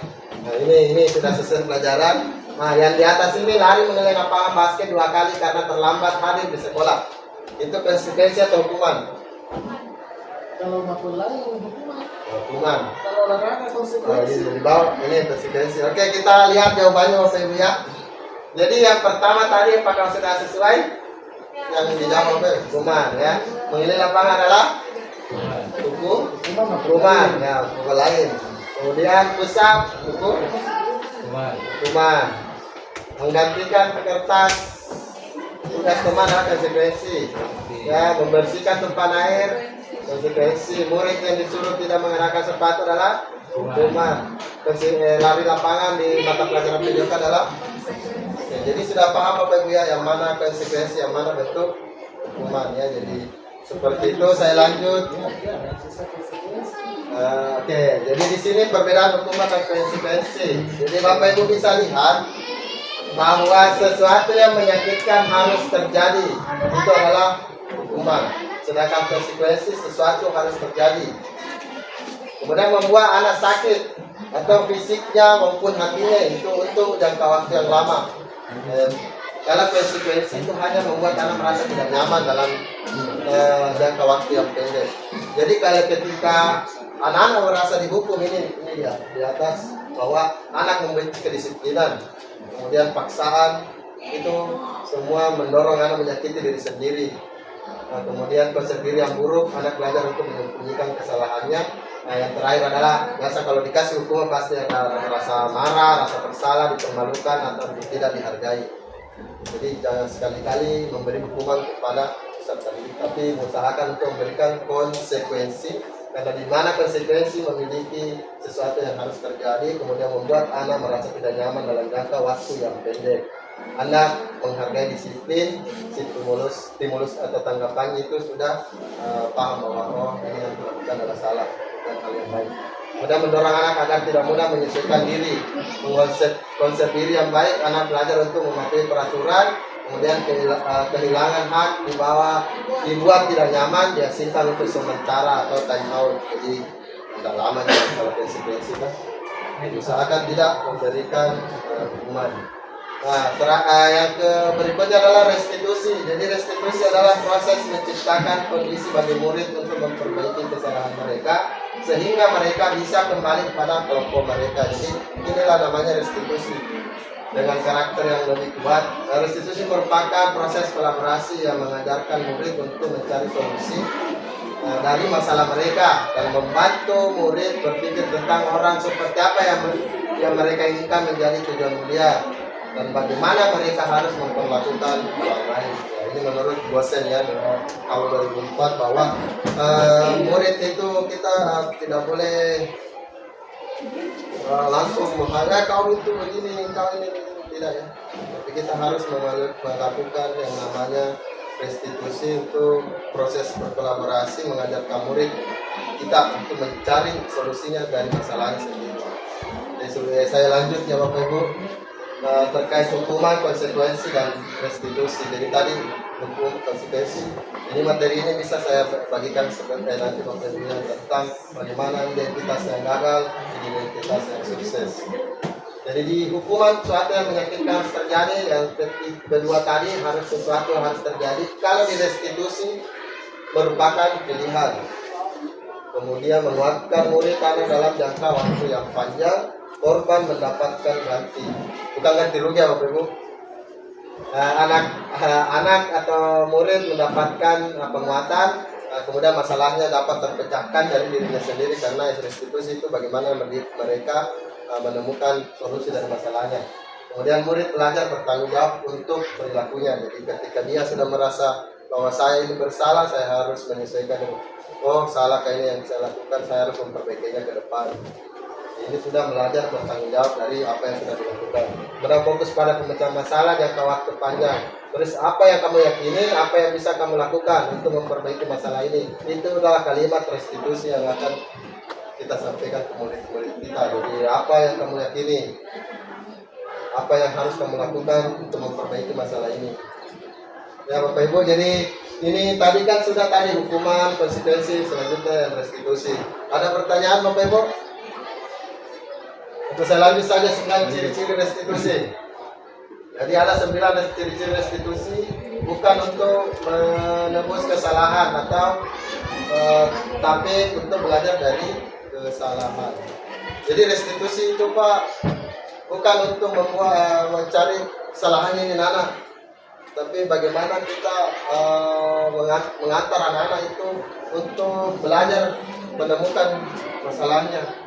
C: Nah, ini sudah sesuai pelajaran. Nah, yang di atas ini lari mengelilingi lapangan basket 2 kali karena terlambat hadir di sekolah. Itu konsekuensi atau hukuman?
E: Kalau maupun lain hukuman.
C: Hukuman.
E: Kalau olahraga konsekuensi.
C: Ini di bawah, ini konsekuensi. Oke, kita lihat jawabannya Bapak Ibu ya. Jadi yang pertama tadi apakah sudah sesuai? Yang dijawab hukuman ya. Mengelilingi lapangan adalah hukuman ya, hukuman lain. Kemudian pusat hukuman. Menggantikan kertas tugas teman adalah konsekuensi. Ya, membersihkan tumpahan air konsekuensi. Murid yang disuruh tidak mengenakan sepatu adalah hukuman. Lari lapangan di mata pelajaran PJOK adalah. Ya, jadi sudah paham Bapak Ibu ya, yang mana konsekuensi, yang mana bentuk hukuman ya. Jadi seperti itu. Saya lanjut. Oke, jadi di sini perbedaan hukuman dan konsekuensi. Jadi Bapak Ibu bisa lihat bahwa sesuatu yang menyakitkan harus terjadi, itu adalah hukuman. Sedangkan konsekuensi sesuatu harus terjadi. Kemudian membuat anak sakit atau fisiknya maupun hatinya itu untuk jangka waktu yang lama. Kalau konsekuensi itu hanya membuat anak merasa tidak nyaman dalam jangka waktu yang pendek. Jadi kalau ketika anak-anak merasa dihukum ini dia di atas bahwa anak membenci kedisiplinan, kemudian paksaan, itu semua mendorong anak menyakiti diri sendiri. Nah, kemudian konsekuensi yang buruk, anak belajar untuk menyembunyikan kesalahannya. Nah, yang terakhir adalah biasa kalau dikasih hukuman pasti ada rasa marah, rasa bersalah, dipermalukan atau tidak dihargai. Jadi jangan sekali-kali memberi hukuman kepada peserta didik, tapi mengusahakan untuk memberikan konsekuensi, karena di mana konsekuensi memiliki sesuatu yang harus terjadi, kemudian membuat anak merasa tidak nyaman dalam jangka waktu yang pendek. Anak menghargai disiplin, stimulus atau tanggapannya itu sudah paham bahwa oh ini yang dilakukan adalah salah, bukan hal yang baik. Kemudian mendorong anak agar tidak mudah menyesuaikan diri, konsep diri yang baik, anak belajar untuk mematuhi peraturan, kemudian kehilangan hak dibuat tidak nyaman, diasingkan untuk sementara atau time out. Jadi tidak lama kalau konsekuensi kan. Usahakan tidak memberikan hukuman. Nah, yang berikutnya adalah restitusi. Jadi restitusi adalah proses menciptakan kondisi bagi murid untuk memperbaiki kesalahan mereka sehingga mereka bisa kembali kepada kelompok mereka. Jadi inilah namanya restitusi dengan karakter yang lebih kuat. Restitusi merupakan proses kolaborasi yang mengajarkan murid untuk mencari solusi dari masalah mereka dan membantu murid berpikir tentang orang seperti apa yang mereka inginkan menjadi tujuan mulia dan bagaimana mereka harus memperlakukan orang lain. Ya, ini menurut dosen ya tahun 2004 bahwa murid itu kita tidak boleh langsung menghargai kau itu begini, kau ini tidak ya. Tapi kita harus melakukan yang namanya restitusi untuk proses berkolaborasi mengajarkan murid kita untuk mencari solusinya dari masalahnya sendiri. Jadi saya lanjut ya Bapak Ibu. Terkait hukuman, konsekuensi, dan restitusi. Jadi tadi hukum, konsekuensi. Ini materi ini bisa saya bagikan sebagai nanti materinya tentang bagaimana identitas yang gagal, identitas yang sukses. Jadi di hukuman sesuatu yang menyakitkan harus terjadi, yang kedua tadi harus sesuatu yang harus terjadi. Kalau di restitusi merupakan pilihan. Kemudian menguatkan murid karena dalam jangka waktu yang panjang. Korban mendapatkan ganti, bukan ganti rugi ya Bapak Ibu. Anak atau murid mendapatkan penguatan, kemudian masalahnya dapat terpecahkan dari dirinya sendiri karena restitusi itu bagaimana mereka menemukan solusi dari masalahnya. Kemudian murid belajar bertanggung jawab untuk perilakunya. Jadi ketika dia sudah merasa bahwa saya ini bersalah, saya harus menyesuaikan. Oh salah kayaknya yang saya lakukan, saya harus memperbaikinya ke depan. Ini sudah belajar bertanggung jawab dari apa yang sudah dilakukan. Berfokus pada pemecahan masalah jangka waktu panjang. Terus apa yang kamu yakini, apa yang bisa kamu lakukan untuk memperbaiki masalah ini. Itu adalah kalimat restitusi yang akan kita sampaikan ke murid-murid kita. Jadi apa yang kamu yakini, apa yang harus kamu lakukan untuk memperbaiki masalah ini. Ya Bapak Ibu, jadi ini tadi kan sudah tadi hukuman, konsekuensi, selanjutnya restitusi. Ada pertanyaan Bapak Ibu? Untuk saya lanjut saja 9 ciri-ciri restitusi. Jadi ada 9 ciri-ciri restitusi, bukan untuk menebus kesalahan atau tapi untuk belajar dari kesalahan. Jadi restitusi itu Pak bukan untuk mencari kesalahan ini Nana, tapi bagaimana kita mengantar anak-anak itu untuk belajar menemukan masalahnya.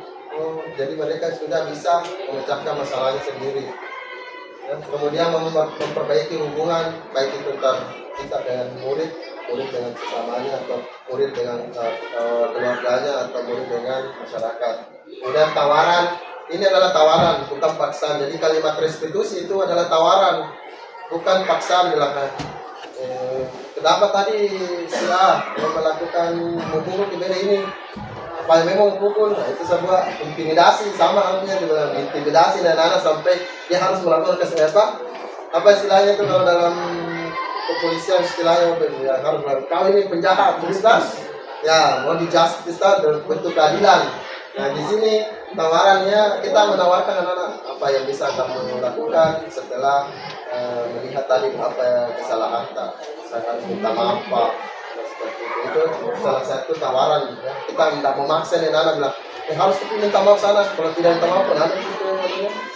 C: Jadi mereka sudah bisa memecahkan masalahnya sendiri. Ya, kemudian memperbaiki hubungan baik itu kita dengan murid dengan sesamanya atau murid dengan keluarganya atau murid dengan masyarakat. Kemudian tawaran, ini adalah tawaran bukan paksaan. Jadi kalimat restitusi itu adalah tawaran bukan paksaan belakang. Kenapa tadi si A melakukan memukul di ini? Apa memang pukul? Nah, itu sebuah intimidasi, sama halnya dibilang intimidasi dan anak sampai dia harus melakukan kesehatan. Apa istilahnya itu kalau dalam kepolisian istilahnya ya, harus melakukan kau ini penjahat, justice. Ya, mau di justice bentuk keadilan. Nah di sini tawarannya kita menawarkan anak-anak apa yang bisa kamu lakukan setelah melihat tadi apa kesalahan tak. Saya harus minta maaf Pak. Seperti itu salah satu tawaran ya. Kita tidak memaksa nih anak bilang harus minta maaf sana, kalau tidak minta maaf anak itu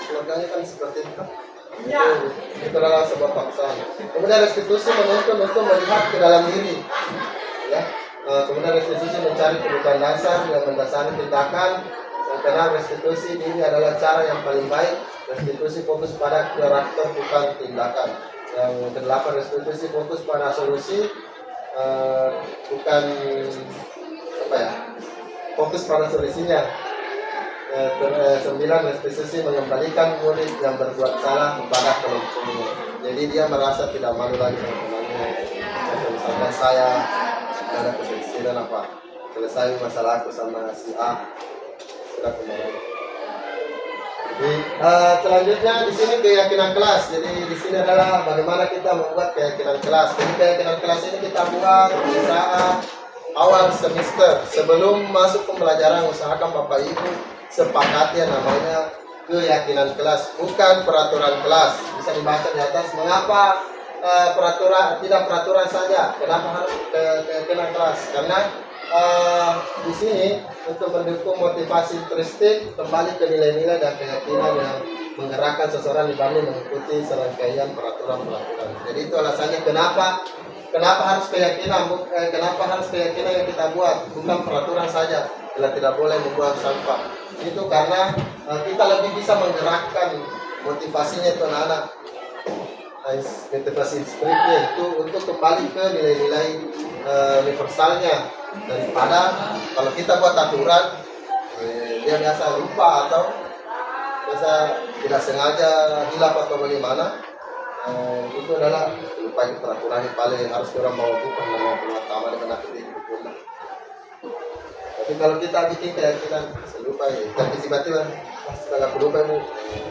C: keluarganya kan seperti itu. Itu adalah sebuah paksaan. Kemudian restitusi menuntut untuk melihat ke dalam diri ya. Kemudian restitusi mencari kebutuhan dasar yang mendasari tindakan. Karena restitusi ini adalah cara yang paling baik. Restitusi fokus pada karakter bukan tindakan. Yang kedelapan restitusi fokus pada solusi. bukan apa ya, fokus pada solusinya. 9 restitusi mengembalikan murid yang berbuat salah kepada kelompoknya. Jadi dia merasa tidak malu lagi sama temannya. Atau misalkan saya ada kesedihan apa, selesai masalahku sama si A, sudah kembali. Jadi selanjutnya di sini keyakinan kelas. Jadi di sini adalah bagaimana kita membuat keyakinan kelas. Jadi keyakinan kelas ini kita buat di saat awal semester sebelum masuk pembelajaran. Usahakan Bapak Ibu sepakati yang namanya keyakinan kelas, bukan peraturan kelas. Bisa dibaca di atas mengapa tidak peraturan saja, kenapa harus keyakinan kelas? Karena di sini untuk mendukung motivasi intrinsik kembali ke nilai-nilai dan keyakinan yang menggerakkan seseorang dibanding mengikuti serangkaian peraturan-peraturan. Jadi itu alasannya kenapa harus keyakinan, kenapa harus keyakinan yang kita buat, bukan peraturan saja. Bila tidak boleh membuang sampah, itu karena kita lebih bisa menggerakkan motivasinya itu anak-anak, motivasi intrinsiknya itu untuk kembali ke nilai-nilai universalnya, daripada kalau kita buat aturan dia biasa lupa atau biasa tidak sengaja hilaf atau bagaimana. Itu adalah lupa peraturan yang paling harus orang bawa bukan dengan pengetahuan dengan aktif. Tapi kalau kita bikin keyakinan, saya lupa ya, tapi tiba-tiba setelah aku lupa Bu,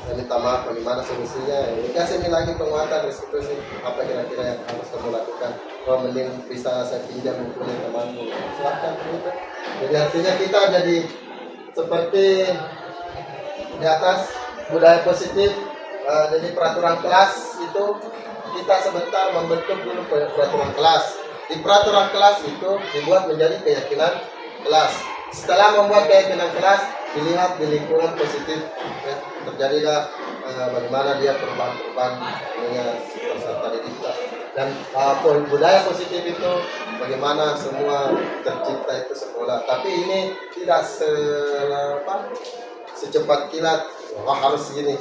C: saya minta maaf bagaimana solusinya. Kasih ini lagi penguatan restitusi, apa kira-kira yang harus kamu lakukan. Kalau mending bisa saya pinjam bukunya temanmu, silakan gitu. Jadi artinya kita jadi seperti di atas budaya positif. Jadi peraturan kelas itu kita sebentar membentuk dulu peraturan kelas. Di peraturan kelas itu dibuat menjadi keyakinan kelas. Setelah membuat keyakinan kelas, dilihat di lingkungan positif, ya, terjadilah bagaimana dia perubahan-perubahan dengan peserta didik. Dan budaya positif itu bagaimana semua tercipta itu sekolah. Tapi ini tidak secepat kilat, harus segini.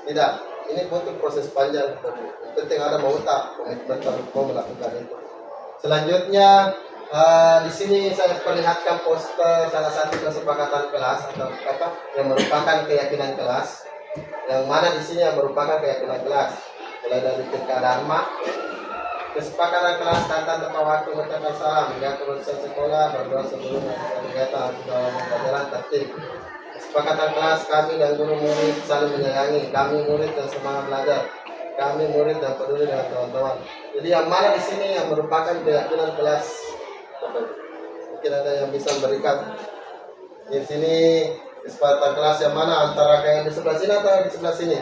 C: Tidak, ini butuh proses panjang. Penting ada mau komitmen mau melakukan itu. Selanjutnya di sini saya perlihatkan poster salah satu kesepakatan kelas atau apa yang merupakan keyakinan kelas. Yang mana di sini yang merupakan keyakinan kelas. Mulai dari tingkat dharma, kesepakatan kelas tentang tepat waktu mengucapkan salam, menjaga kebersihan sekolah, berdoa sebelum kegiatan dalam pelajaran tertib. Kesepakatan kelas kami dan guru murid saling menyayangi, kami murid dan semangat belajar, kami murid dan peduli dengan teman-teman. Jadi yang mana di sini yang merupakan keyakinan kelas? Mungkin ada yang bisa memberikan. Di sini kesepakatan kelas yang mana antara kayak di sebelah sini atau di sebelah sini?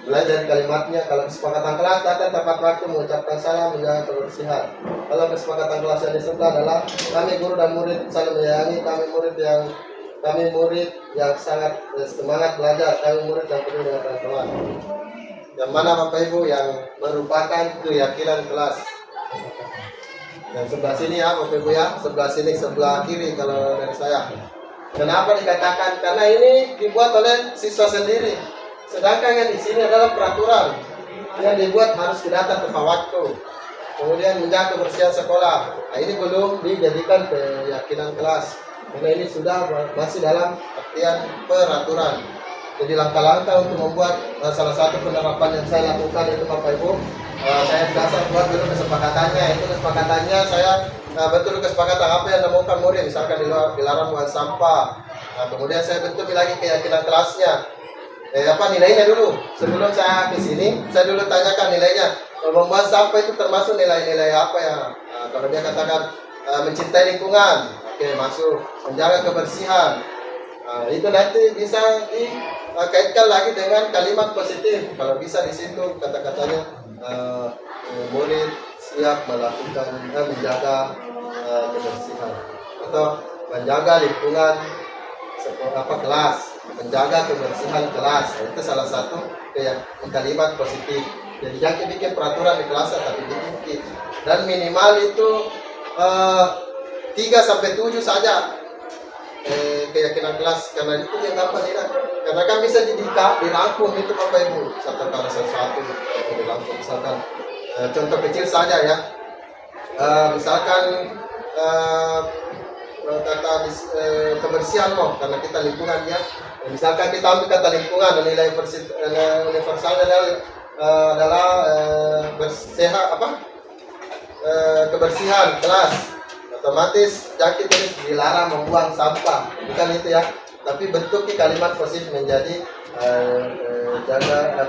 C: Mulai dari kalimatnya, kalau kesepakatan kelas datang tepat waktu mengucapkan salam, menjaga kebersihan. Kalau kesepakatan kelas yang di sebelah adalah kami guru dan murid saling menyayangi, kami murid yang sangat semangat belajar, kami murid yang penuh dengan teman-teman. Yang mana Bapak Ibu yang merupakan keyakinan kelas. Dan sebelah sini ya Bapak Ibu ya, sebelah sini sebelah kiri kalau dari saya. Kenapa dikatakan? Karena ini dibuat oleh siswa sendiri. Sedangkan yang di sini adalah peraturan yang dibuat harus datang tepat waktu. Kemudian menjaga kebersihan sekolah. Nah, ini belum dijadikan keyakinan kelas. Karena ini sudah masih dalam artian peraturan. Jadi langkah-langkah untuk membuat salah satu penerapan yang saya lakukan itu Bapak Ibu, saya dasar buat dulu kesepakatannya. Itu kesepakatannya saya betul kesepakatan apa yang dilakukan murid, misalkan dilarang buang sampah. Nah, kemudian saya bentuk lagi keyakinan kelasnya. Nilainya dulu. Sebelum saya ke sini, saya dulu tanyakan nilainya. Kalau membuang sampah itu termasuk nilai-nilai apa ya? Nah, kalau dia katakan mencintai lingkungan, oke, masuk. Menjaga kebersihan, itu nanti bisa dikaitkan lagi dengan kalimat positif. Kalau bisa di situ kata-katanya murid siap melakukan menjaga kebersihan atau menjaga lingkungan kelas, menjaga kebersihan kelas. Itu salah satu kalimat positif. Jadi jangan bikin peraturan di kelas tapi bikin dan minimal itu 3-7 saja keyakinan kelas, karena itu yang gampang tidak, karena kan bisa dirangkum itu Bapak Ibu satu kali satu dirangkum. Misalkan Contoh kecil saja ya. Misalkan kebersihan karena kita lingkungan ya. Misalkan kita ambil kata lingkungan dan nilai universalnya adalah bersehat kebersihan kelas, otomatis jangkit ini dilarang membuang sampah, bukan itu ya. Tapi bentuk kalimat positif menjadi jaga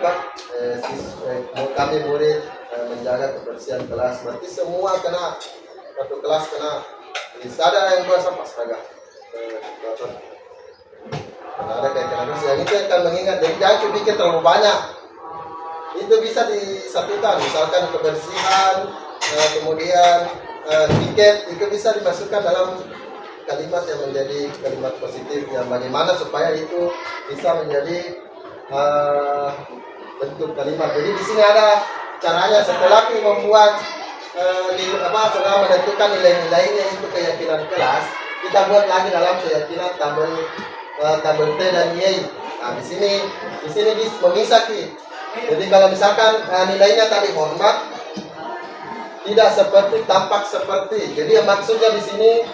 C: kami murid menjaga kebersihan kelas. Berarti semua kena, satu kelas kena. Jadi ada yang buang sampah astaga. Karena ada kayak kena yang itu akan mengingat. Jadi jangan bikin terlalu banyak. Itu bisa disatukan, misalkan kebersihan, kemudian tiket itu bisa dimasukkan dalam kalimat yang menjadi kalimat positif. Yang bagaimana supaya itu bisa menjadi bentuk kalimat. Jadi di sini ada caranya setelah kita membuat setelah menentukan nilai-nilainya itu keyakinan kelas, kita buat lagi dalam keyakinan tabel T dan Y. Nah di sini memisah ki. Jadi kalau misalkan nilainya tadi hormat, tidak seperti, tampak seperti. Jadi yang maksudnya di sini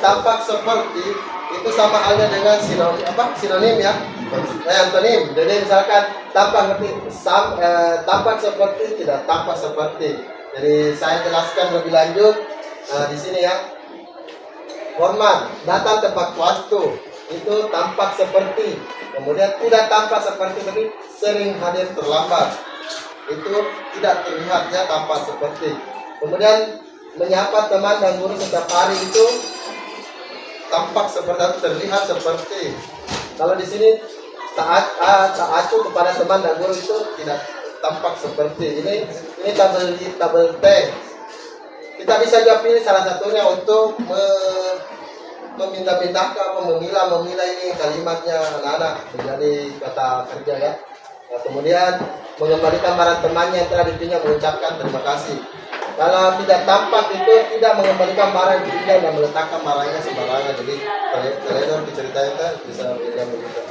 C: tampak seperti itu sama halnya dengan sinonim ya, antonim. Jadi misalkan tampak seperti, tidak tampak seperti. Jadi saya jelaskan lebih lanjut di sini ya. Hormat, datang tepat waktu, itu tampak seperti. Kemudian tidak tampak seperti, tapi sering hadir terlambat, itu tidak terlihatnya tampak seperti. Kemudian menyapa teman dan guru setiap hari itu tampak seperti atau terlihat seperti. Kalau di sini tak acuh kepada teman dan guru itu tidak tampak seperti. Ini tabel T. Kita bisa juga pilih salah satunya untuk memindah-pindahkan, memilah ini kalimatnya anak-anak menjadi kata kerja ya. Nah, kemudian mengembalikan barang temannya yang telah dipinjam, mengucapkan terima kasih. Kalau tidak tampak itu tidak mengembalikan barang yang dipinjam dan meletakkan barangnya sembarangan. Jadi kalian ceritanya bisa beda begitu.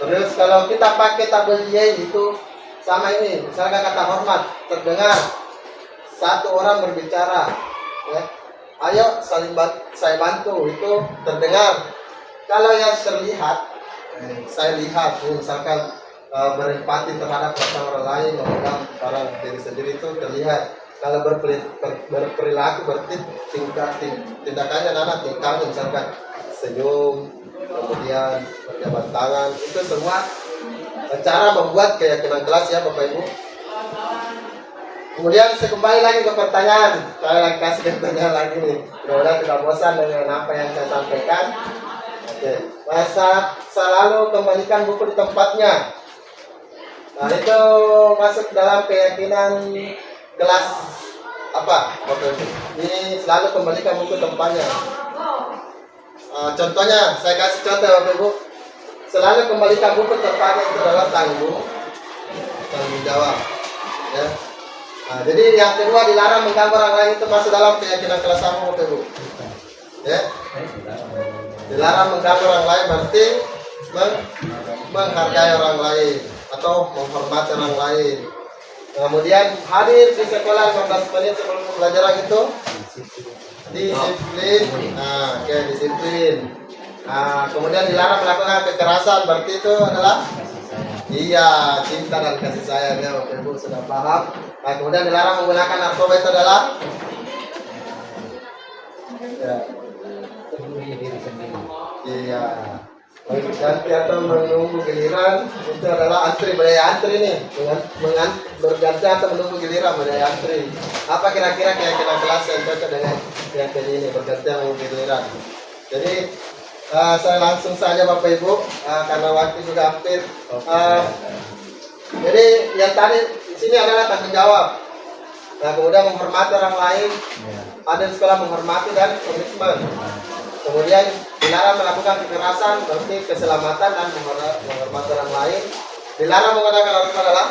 C: Terus kalau kita pakai tabel Y itu sama ini, misalkan kata hormat, terdengar satu orang berbicara, ya. Ayo saya bantu, itu terdengar. Kalau yang terlihat, saya lihat, misalkan berempati terhadap perasaan orang lain, memegang barang diri sendiri itu terlihat. Kalau berperilaku berarti tindakannya tingkahnya, misalkan senyum, kemudian berjabat tangan, itu semua cara membuat keyakinan kelas ya Bapak Ibu. Kemudian saya kembali lagi ke pertanyaan. Saya lagi kasih pertanyaan lagi nih. Mudah-mudahan tidak bosan dengan apa yang saya sampaikan. Oke. Masa selalu kembalikan buku di tempatnya. Nah itu masuk dalam keyakinan kelas apa? Ini selalu kembalikan buku tempatnya. Contohnya, saya kasih contoh Bapak Ibu. Selalu kembalikan buku tempatnya itu adalah tanggung jawab. Ya. Nah, jadi yang kedua dilarang mengganggu orang lain itu masuk dalam keyakinan kelas apa Bapak Ibu? Ya. Dilarang mengganggu orang lain berarti menghargai orang lain atau menghormati orang lain. Kemudian hadir di sekolah 15 menit sebelum pembelajaran itu disiplin. Nah, disiplin. Nah, kemudian dilarang melakukan kekerasan berarti itu adalah cinta dan kasih sayangnya Bapak Ibu sudah paham. Nah, kemudian dilarang menggunakan narkoba itu adalah ganti atau menunggu giliran itu adalah antri, budaya antri nih, berganti atau menunggu giliran budaya antri. Apa kira-kira keyakinan kelas yang cocok dengan yang ini, berganti menunggu giliran? Jadi saya langsung saja Bapak Ibu karena waktu juga hampir. Jadi yang tadi di sini adalah tanggung jawab. Nah, kemudian menghormati orang lain, ada di sekolah menghormati dan komitmen. Kemudian dilarang melakukan kekerasan, berarti keselamatan dan menghormati orang lain. Dilarang menggunakan narkoba adalah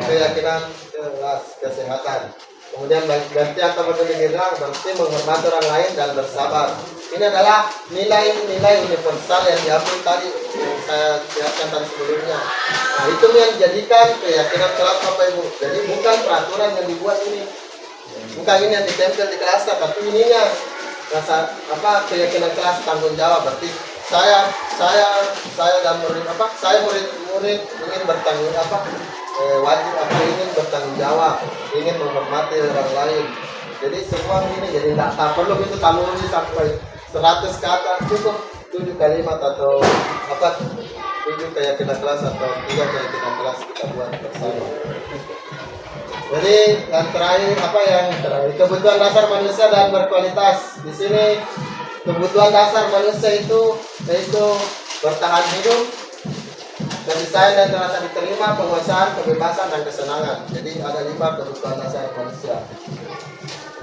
C: keyakinan kelas kesehatan. Kemudian ganti atau bernegara berarti menghormati orang lain dan bersabar. Ini adalah nilai-nilai universal yang diambil tadi yang saya jelaskan tadi sebelumnya. Nah, itu yang dijadikan keyakinan kelas Bapak Ibu. Jadi bukan peraturan yang dibuat ini, bukan ini yang ditempel di kelas, tapi ininya rasa keyakinan kelas tanggung jawab. Berarti saya dan murid saya murid ingin bertanggung wajib ingin bertanggung jawab, ingin menghormati orang lain. Jadi semua ini jadi tak perlu itu taluri sampai 100 kata, cukup 7 kalimat atau 7 keyakinan kelas atau 3 keyakinan kelas kita buat bersama. Jadi yang terakhir kebutuhan dasar manusia dan berkualitas. Di sini kebutuhan dasar manusia itu yaitu bertahan hidup, kasih sayang dan rasa diterima, penguasaan, kebebasan dan kesenangan. Jadi ada 5 kebutuhan dasar manusia.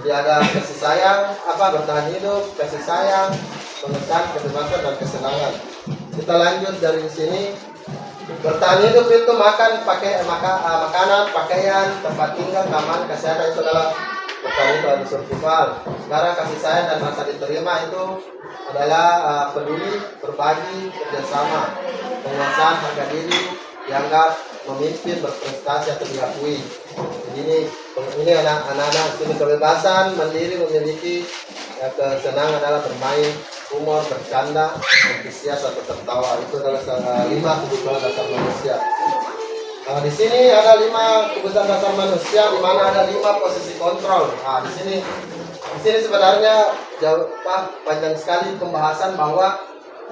C: Jadi ada kasih sayang, bertahan hidup, kasih sayang, penguasaan, kebebasan dan kesenangan. Kita lanjut dari sini. Bertahan hidup itu makanan, pakaian, tempat tinggal, keamanan, kesehatan, itu adalah bertahan hidup ada survival. Sekarang kasih sayang dan rasa diterima itu adalah peduli, berbagi, kerjasama, penguasaan, harga diri, dianggap memimpin, berprestasi atau diakui. Jadi ini anak-anak sini kebebasan, mandiri, memiliki kesenangan adalah bermain, humor, bercanda, antusias atau tertawa. Itu adalah 5 kebutuhan dasar manusia. Nah, di sini ada 5 kebutuhan dasar manusia, di mana ada 5 posisi kontrol. Nah, di sini sebenarnya panjang sekali pembahasan bahwa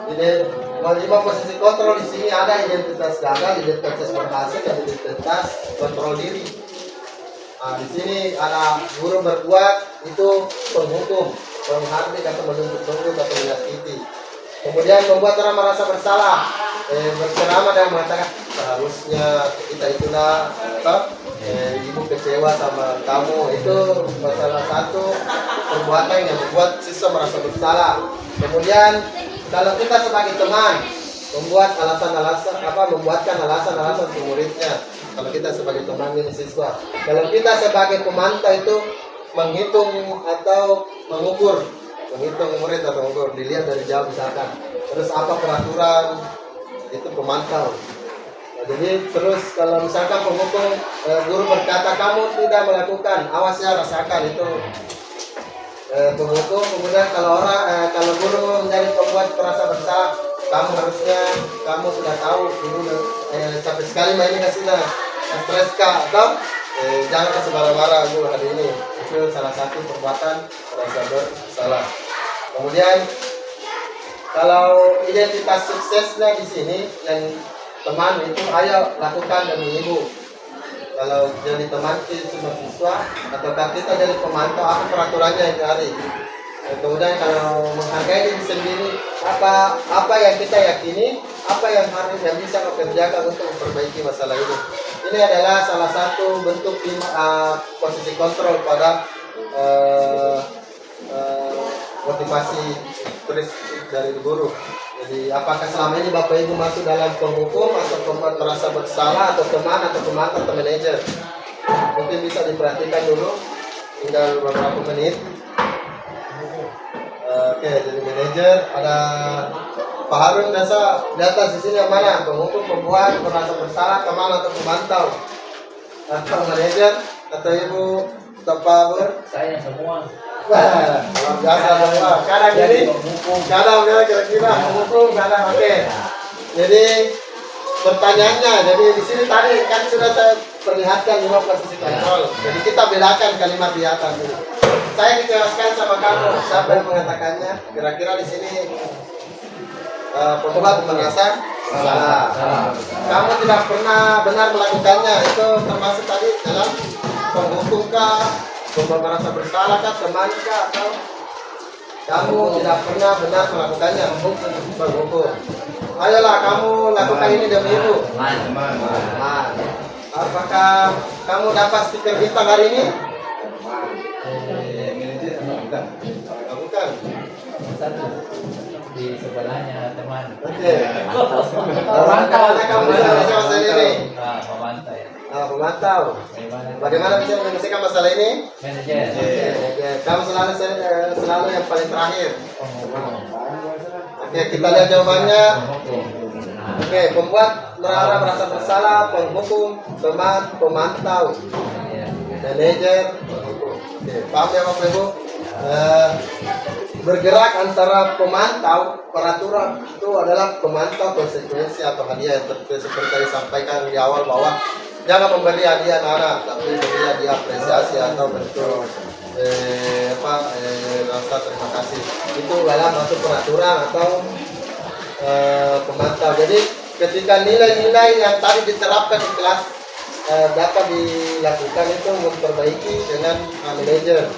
C: ini 5 posisi kontrol. Di sini ada identitas gagal, identitas berhasil, dan identitas kontrol diri. Nah, di sini ada guru berbuat itu penghukum, menghardik atau menuntut atau menyakiti. Kemudian membuat orang merasa bersalah, berceramah dan mengatakan seharusnya kita itulah ibu kecewa sama kamu. Itu salah satu perbuatan yang membuat siswa merasa bersalah. Kemudian kalau kita sebagai teman membuatkan alasan untuk muridnya. Kalau kita sebagai teman ini siswa, kalau kita sebagai pemantau itu menghitung atau menghitung murid atau mengukur, dilihat dari jauh misalkan. Terus apa peraturan itu pemantau. Nah, jadi terus kalau misalkan penghukum guru berkata kamu tidak melakukan, awas ya rasakan itu penghukum. Kemudian kalau guru menjadi pembuat merasa bersalah, kamu sudah tahu dulu sampai sekali mainnya kasih stres kak atau jangan kasih marah-marah guru hari ini. Itu salah satu perbuatan merasa bersalah. Kemudian kalau identitas suksesnya di sini yang teman itu ayo lakukan demi ibu. Kalau jadi teman cuma siswa atau kita jadi pemantau apa peraturannya itu hari. Kemudian kalau menghargai diri sendiri, apa yang kita yakini, apa yang bisa kita kerjakan untuk memperbaiki masalah ini. Ini adalah salah satu bentuk posisi kontrol pada motivasi tulis dari guru. Jadi apakah selama ini Bapak Ibu masuk dalam penghukum atau pembuat merasa bersalah atau teman atau pemantau atau manajer? Mungkin bisa diperhatikan dulu, tinggal beberapa menit. Oke, jadi manajer ada Pak Harun di atas di sini yang mana? Penghukum, pembuat, merasa bersalah, teman atau pemantau? Atau manajer atau Ibu Tapabur?
D: Saya semua.
C: Wah, luar biasa semua. Kadang ini, kadang kira-kira penghukum, kadang oke. Jadi pertanyaannya, jadi di sini tadi kan sudah saya perlihatkan 5 posisi kontrol. Jadi kita bedakan kalimat di atas ini. Saya dijelaskan sama kamu, siapa yang mengatakannya? Kira-kira di sini pembuat merasa salah. Kamu tidak pernah benar melakukannya, itu termasuk tadi dalam penghukum kah, pembuat merasa bersalah kah, teman kah, atau kamu tidak pernah benar melakukannya, penghukum. Ayolah kamu lakukan ini demi ibu.
D: Teman.
C: Apakah kamu dapat stiker bintang hari ini? Bukan.
D: Satu di sebelahnya teman.
C: Oke.
D: Pemantau.
C: Kamu bisa bahasa ini.
D: Pemantau ya.
C: Nah, pemantau. Bagaimana bisa menyelesaikan masalah ini?
D: Manajer.
C: Oke, kamu selalu yang paling terakhir. Oke, kita lihat jawabannya. Oke, pembuat merasa bersalah, penghukum, teman, pemantau, manajer. Oke, paham ya Bapak Ibu? Bergerak antara pemantau, peraturan itu adalah pemantau konsekuensi atau hadiah yang seperti tadi sampaikan di awal bahwa jangan memberi hadiah anak, tapi beri hadiah apresiasi atau bentuk rasa terima kasih. Itu adalah masuk peraturan atau pemantau. Jadi ketika nilai-nilai yang tadi diterapkan di kelas dapat dilakukan itu memperbaiki dengan manajer.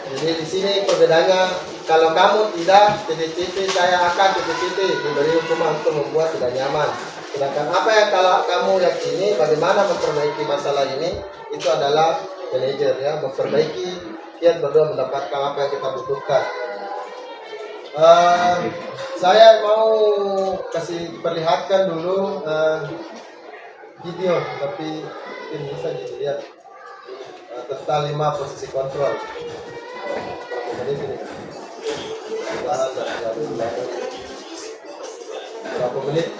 C: Jadi di sini perbedaannya, kalau kamu tidak titik-titik, saya akan titik-titik diberi hukuman untuk membuat tidak nyaman. Sedangkan apa yang kalau kamu yakini bagaimana memperbaiki masalah ini, itu adalah manajer ya, memperbaiki kiat berdua mendapatkan apa yang kita butuhkan. Saya mau kasih perlihatkan dulu video, tapi mungkin bisa dilihat tentang 5 posisi kontrol. Berapa menit?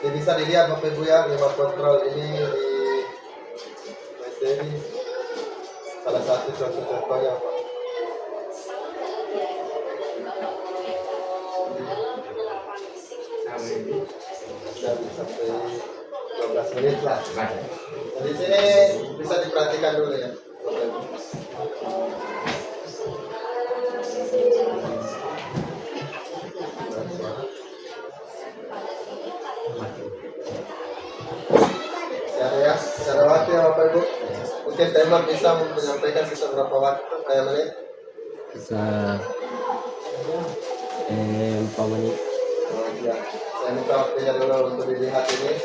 C: Jadi bisa dilihat Bapak Ibu ya, 5 kontrol ini di materi. Salah satu contoh-contohnya Pak. Sampai 12 menit lah. Di sini bisa diperhatikan dulu ya. Ya, secara waktu ya Bapak Ibu. Mungkin Temar bisa menyampaikan sisa berapa waktu, kayak menit?
F: Bisa 4 menit.
C: Oh, ya. Saya minta waktunya dulu untuk dilihat ini.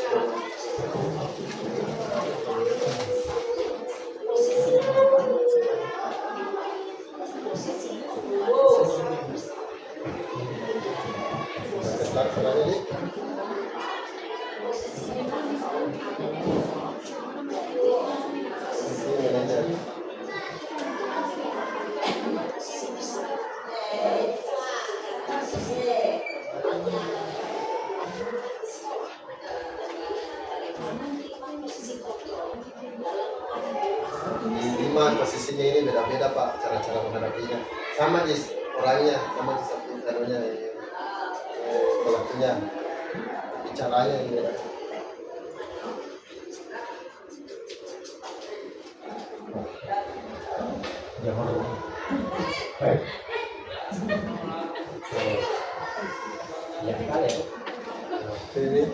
C: Posisinya ini beda-beda Pak, cara-cara menghadapinya. Sama di orangnya, sama di satu karunya, pelakunya, bicaranya ini beda. Ini.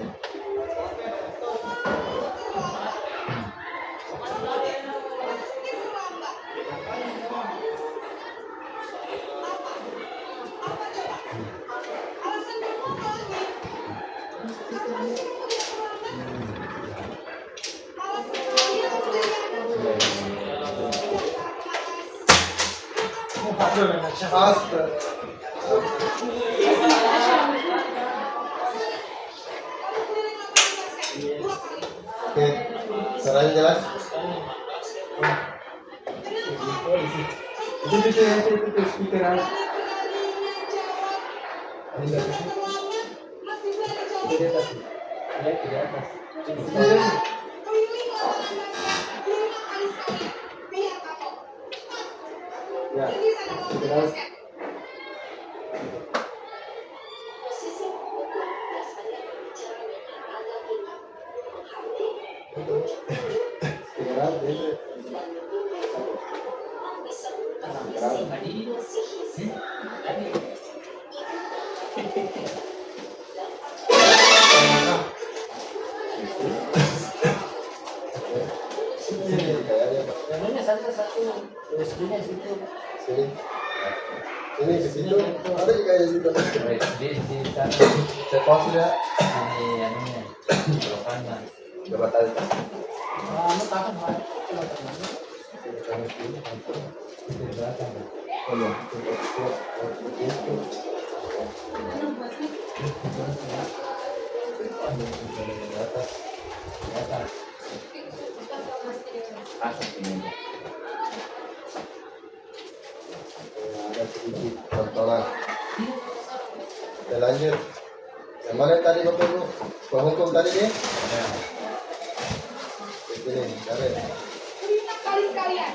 C: Oke, caranya jelas. Ini di situ ada juga di situ.
D: Di sana sekolah sudah ini anunya lokannya jabatan. Kasus ini.
C: Ada sedikit tontonan. Kita lanjut. Yang mana tadi Bapak Ibu? Penghukum tadi nih?
B: Ya.
C: Ini, cari.
G: Kali sekalian.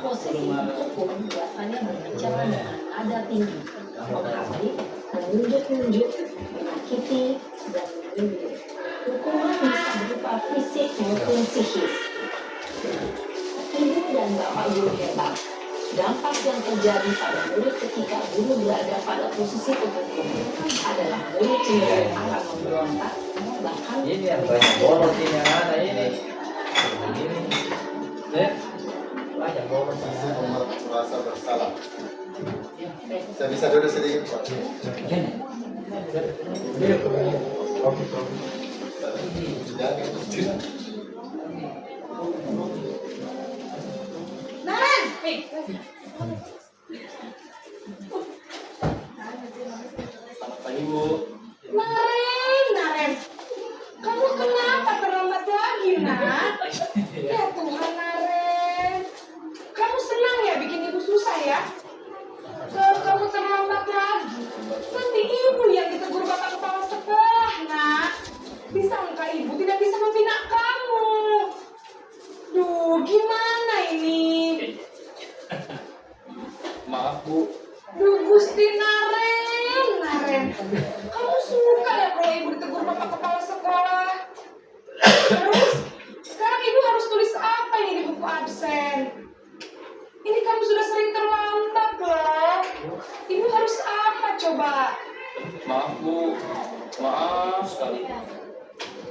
H: Posisi hukum biasanya berbicara dengan nada tinggi, menghardik, menunjuk-nunjuk, menyakiti, dan menyindir. Hukuman bisa berupa fisik maupun psikis. Ibu dan bapak guru hebat. Dampak yang terjadi pada murid ketika guru berada pada posisi penghukum adalah murid cenderung akan memberontak, bahkan
D: Ini yang banyak bolos ini yang ada ini. Ini. Banyak bolos.
C: Posisi merasa bersalah. Saya bisa duduk sedikit Pak.
G: Naren,
B: Pagi Bu.
G: Naren, kamu kenapa terlambat lagi, Nak? Ya Tuhan, Naren, kamu senang ya bikin ibu susah ya? Kalau kamu terlambat lagi, nanti ibu yang ditegur bapak kepala sekolah, Nak. Disangka ibu tidak bisa membina kamu. Duh, gimana ini?
B: Maaf Bu.
G: Duh, Gusti Naren, kamu suka ya kalau ibu ditegur bapak kepala sekolah? Terus, sekarang ibu harus tulis apa ini di buku absen? Ini kamu sudah sering terlambat loh. Ibu harus apa coba?
B: Maaf Bu. Maaf sekali.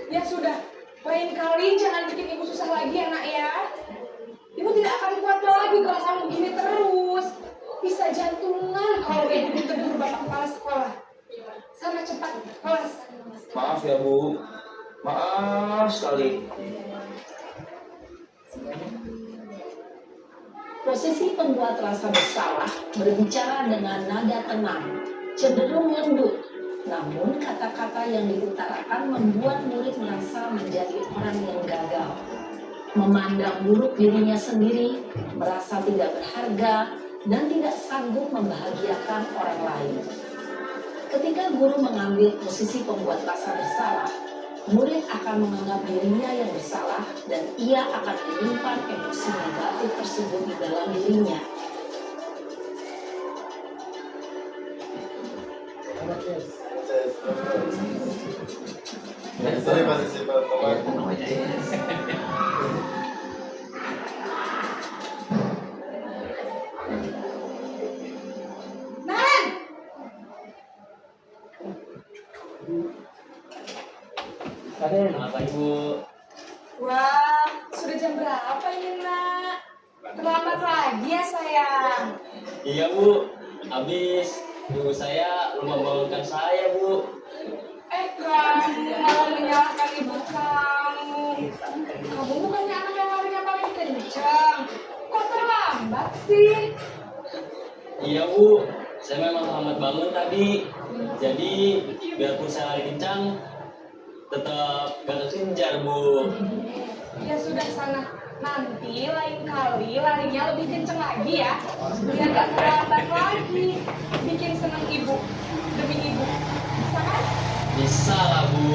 G: Ya sudah, lain kali jangan bikin ibu susah lagi ya nak ya. Ibu tidak akan kuat lagi kalau kamu gini terus. Bisa jantungan kalau ibu ditegur bapak kepala sekolah. Sana cepat, kelas.
B: Maaf ya Bu. Maaf sekali.
H: posisi pembuat rasa bersalah berbicara dengan nada tenang, cenderung lembut. Namun kata-kata yang diutarakan membuat murid merasa menjadi orang yang gagal, memandang buruk dirinya sendiri, merasa tidak berharga, dan tidak sanggup membahagiakan orang lain. Ketika guru mengambil posisi pembuat rasa bersalah, murid akan menganggap dirinya yang bersalah dan ia akan menyimpan emosi negatif tersebut di dalam dirinya.
C: Sorry posisi pertama.
G: Naren,
D: Apa Ibu?
G: wah, sudah jam berapa ini nak? Terlambat lagi ya sayang.
I: Iya Bu, habis ibu saya lupa membangunkan saya Bu.
G: Kamu malah menyalahkan ibu kamu. Kamu bukannya anak yang larinya paling kencang. Kok terlambat sih?
I: Iya Bu, saya memang lambat bangun tadi. Jadi biarpun saya lari kencang, tetap gak terkejar Bu.
G: Ya sudah sana. Nanti lain kali larinya lebih kenceng lagi ya. Biar gak terlambat lagi. Bikin seneng ibu. Demi ibu. Bisa kan?
I: Bisa lah Bu.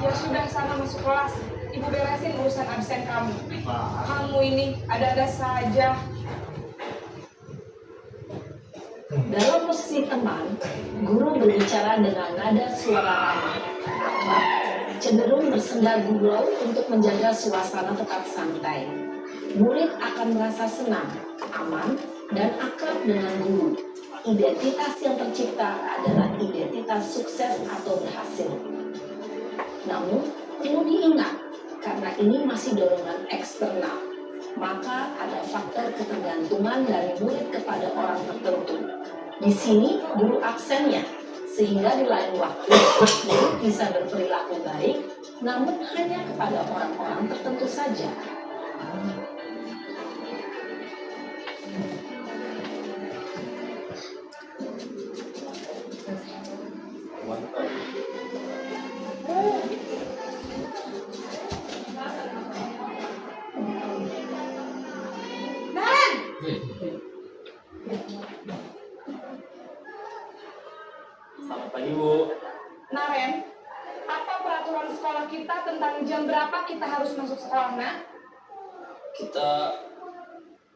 G: Ya sudah sana masuk kelas. Ibu beresin urusan absen kamu. Kamu ini ada-ada saja.
H: Dalam posisi teman, guru berbicara dengan nada suara ramah, akrab, cenderung bersenda gurau untuk menjaga suasana tetap santai. Murid akan merasa senang, aman, dan akrab dengan guru. Identitas yang tercipta adalah identitas sukses atau berhasil. Namun, perlu diingat, karena ini masih dorongan eksternal, maka ada faktor ketergantungan dari murid kepada orang tertentu. Di sini guru absennya, sehingga di lain waktu murid bisa berperilaku baik, namun hanya kepada orang-orang tertentu saja.
G: tentang jam berapa kita harus masuk sekolah, nak?
I: Kita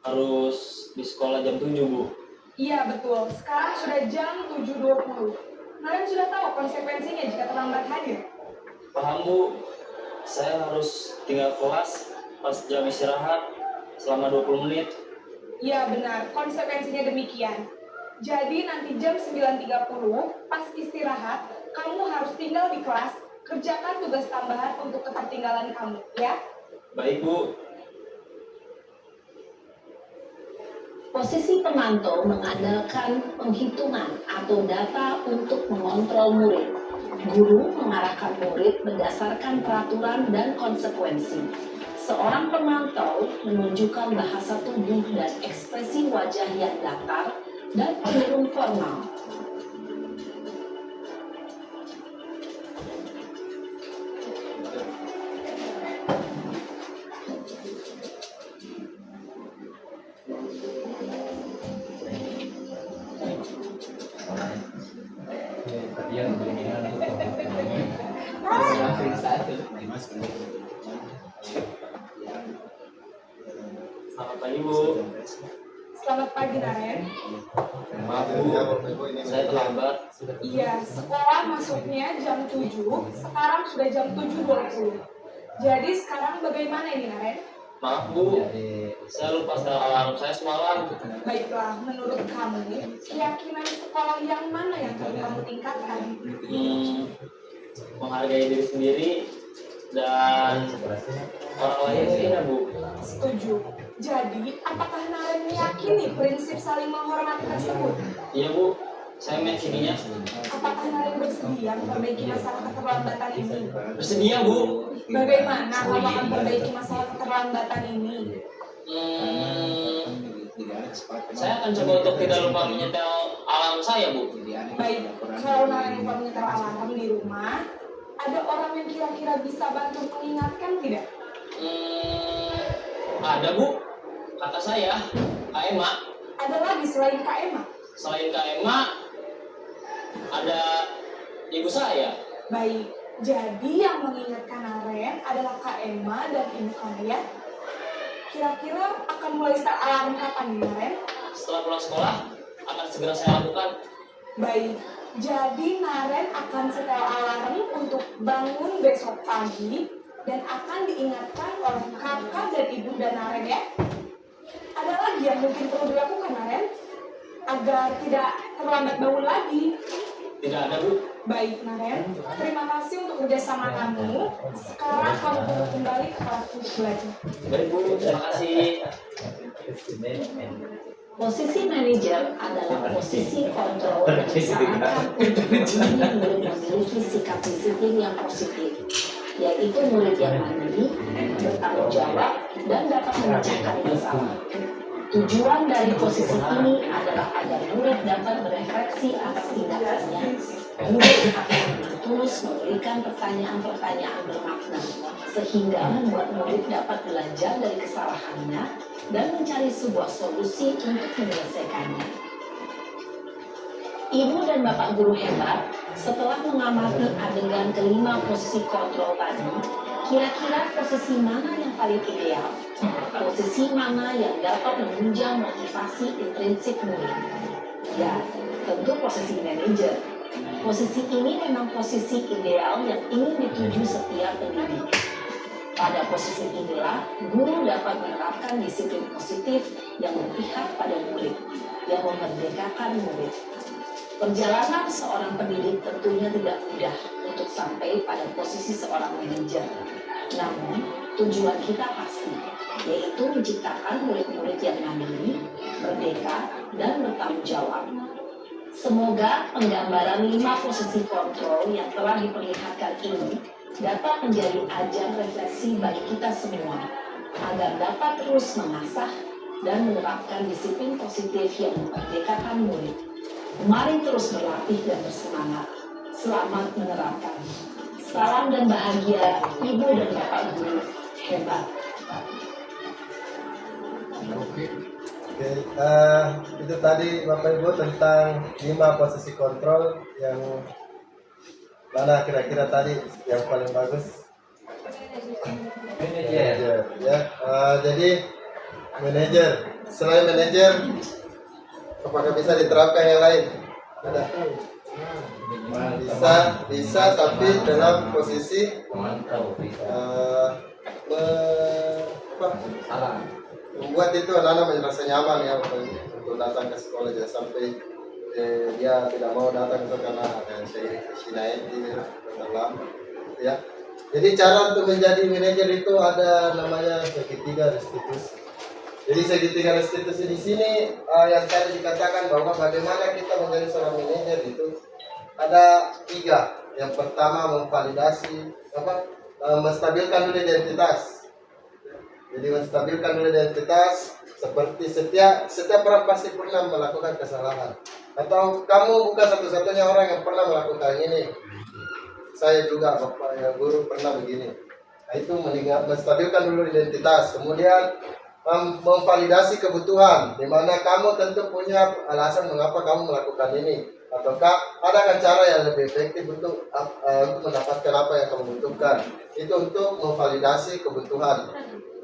I: harus di sekolah jam 7, Bu.
G: Iya, betul. Sekarang sudah jam 7.20. Kalian sudah tahu konsekuensinya jika terlambat hadir?
I: Paham, Bu. Saya harus tinggal kelas pas jam istirahat selama 20 menit.
G: Iya, benar. Konsekuensinya demikian. Jadi nanti jam 9.30 pas istirahat, kamu harus tinggal di kelas, kerjakan tugas tambahan untuk ketertinggalan kamu, ya?
I: Baik, Bu.
H: Posisi pemantau mengandalkan penghitungan atau data untuk mengontrol murid. Guru mengarahkan murid berdasarkan peraturan dan konsekuensi. Seorang pemantau menunjukkan bahasa tubuh dan ekspresi wajah yang datar dan cenderung formal.
I: Selamat pagi, Bu.
G: Selamat pagi, Naren.
I: Maaf, Bu. Saya terlambat.
G: Iya, sekolah masuknya jam 7, sekarang sudah jam 7.20. Jadi sekarang bagaimana ini, Naren?
I: Maaf, Bu. Saya lupa setel alarm saya semalam.
G: Baiklah, menurut kamu, keyakinan sekolah yang mana yang perlu kamu tingkatkan?
I: Menghargai diri sendiri dan orang lain mungkin, ya, Bu.
G: Setuju. Jadi, apakah Naren meyakini prinsip saling menghormati tersebut?
I: Iya, Bu. Saya meyakininya.
G: Apakah Naren bersedia memperbaiki masalah keterlambatan ini?
I: Bersedia, Bu.
G: Bagaimana kamu akan memperbaiki masalah keterlambatan ini?
I: Saya akan coba untuk tidak lupa menyetel alarm saya, Bu.
G: Baik, kalau Naren lupa menyetel alarm di rumah, ada orang yang kira-kira bisa bantu mengingatkan tidak?
I: Ada, Bu. Kakak saya, Kak Emma.
G: Ada lagi selain Kak Emma?
I: Selain Kak Emma, ada ibu saya.
G: Baik, jadi yang mengingatkan Naren adalah Kak Emma dan ibu kamu, ya? Kira-kira akan mulai start alarm kapan nih, Naren?
I: Setelah pulang sekolah, akan segera saya lakukan.
G: Baik, jadi Naren akan setel alarm untuk bangun besok pagi dan akan diingatkan oleh kakak dan ibu dan Naren, ya? Ada lagi yang mungkin perlu dilakukan, Naren? Agar tidak terlambat bangun lagi.
I: Tidak ada, Bu.
G: Baik, Naren. Terima kasih untuk kerjasama kamu. Sekarang kamu perlu kembali ke kelas untuk belajar.
I: Baik, Bu. Terima kasih.
H: Posisi manajer adalah posisi kontrol yang disarankan untuk membimbing murid memiliki sikap disiplin yang positif, yaitu murid yang mandiri, bertanggung jawab, dan dapat memecahkan masalah. Tujuan dari posisi ini adalah agar murid dapat berefleksi atas tindakannya. Murid akan tulus memberikan pertanyaan-pertanyaan bermakna, sehingga membuat murid dapat belajar dari kesalahannya dan mencari sebuah solusi untuk menyelesaikannya. Ibu dan Bapak guru hebat, setelah mengamati adegan kelima posisi kontrol tadi, kira-kira posisi mana yang paling ideal? Posisi mana yang dapat menunjang motivasi intrinsik murid? Ya, tentu posisi manajer. Posisi ini memang posisi ideal yang ingin dituju setiap pendidik. Pada posisi inilah, guru dapat menerapkan disiplin positif yang berpihak pada murid, yang memerdekakan murid. Perjalanan seorang pendidik tentunya tidak mudah untuk sampai pada posisi seorang manajer. Namun, tujuan kita pasti, yaitu menciptakan murid-murid yang mandiri, merdeka, dan bertanggung jawab. Semoga penggambaran 5 posisi kontrol yang telah diperlihatkan ini dapat menjadi ajang refleksi bagi kita semua, agar dapat terus mengasah dan menerapkan disiplin positif yang memerdekakan murid. Mari terus berlatih dan bersemangat. Selamat menerapkan. Salam dan bahagia, Ibu dan Bapak guru hebat.
C: Oke, itu tadi Bapak Ibu tentang 5 posisi kontrol yang mana kira-kira tadi yang paling bagus Jadi manajer, selain manajer, apakah bisa diterapkan yang lain? Ada. Bisa, tapi dalam posisi membuat itu anak-anak merasa nyaman ya untuk datang ke sekolah, jangan sampai dia tidak mau datang itu karena ada Sinaedi ya. Jadi cara untuk menjadi manajer itu ada namanya segitiga restitusi. Jadi segitiga restitusi di sini yang tadi dikatakan bahwa bagaimana kita menjadi seorang manajer itu ada 3. Yang pertama memvalidasi menstabilkan dulu identitas. Jadi menstabilkan dulu identitas seperti setiap orang pasti pernah melakukan kesalahan. Atau kamu bukan satu-satunya orang yang pernah melakukan ini. Saya juga, Bapak ya, guru pernah begini. Nah, itu menstabilkan dulu identitas. Kemudian memvalidasi kebutuhan, di mana kamu tentu punya alasan mengapa kamu melakukan ini. Ataukah adakah cara yang lebih efektif untuk mendapatkan apa yang kamu butuhkan. Itu untuk memvalidasi kebutuhan.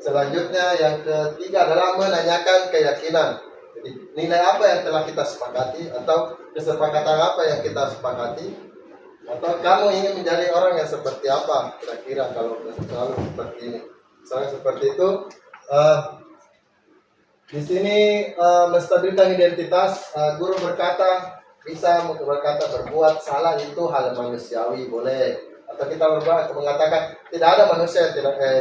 C: Selanjutnya yang ketiga adalah menanyakan keyakinan. Jadi nilai apa yang telah kita sepakati, atau kesepakatan apa yang kita sepakati, atau kamu ingin menjadi orang yang seperti apa kira-kira kalau selalu seperti ini. Misalnya seperti itu. Di sini menstabilkan identitas. Guru bisa berkata berbuat salah itu hal manusiawi, boleh. Atau kita mengatakan tidak ada manusia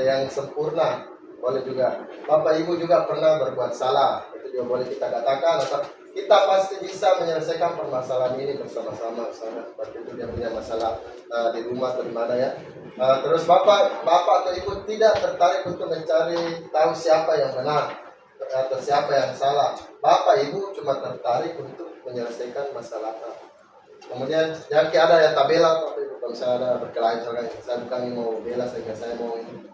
C: yang sempurna, boleh juga. Bapak Ibu juga pernah berbuat salah, itu juga boleh kita katakan. Atau kita pasti bisa menyelesaikan permasalahan ini bersama-sama. Misalnya seperti itu, dia punya masalah di rumah atau di mana ya. Terus bapak atau ibu tidak tertarik untuk mencari tahu siapa yang benar atau siapa yang salah. Bapak ibu cuma tertarik untuk menyelesaikan masalah. Kemudian jangan ada yang tabela, kalau misalnya ada berkelahi, misalkan saya bukan mau bela sehingga saya mau ini.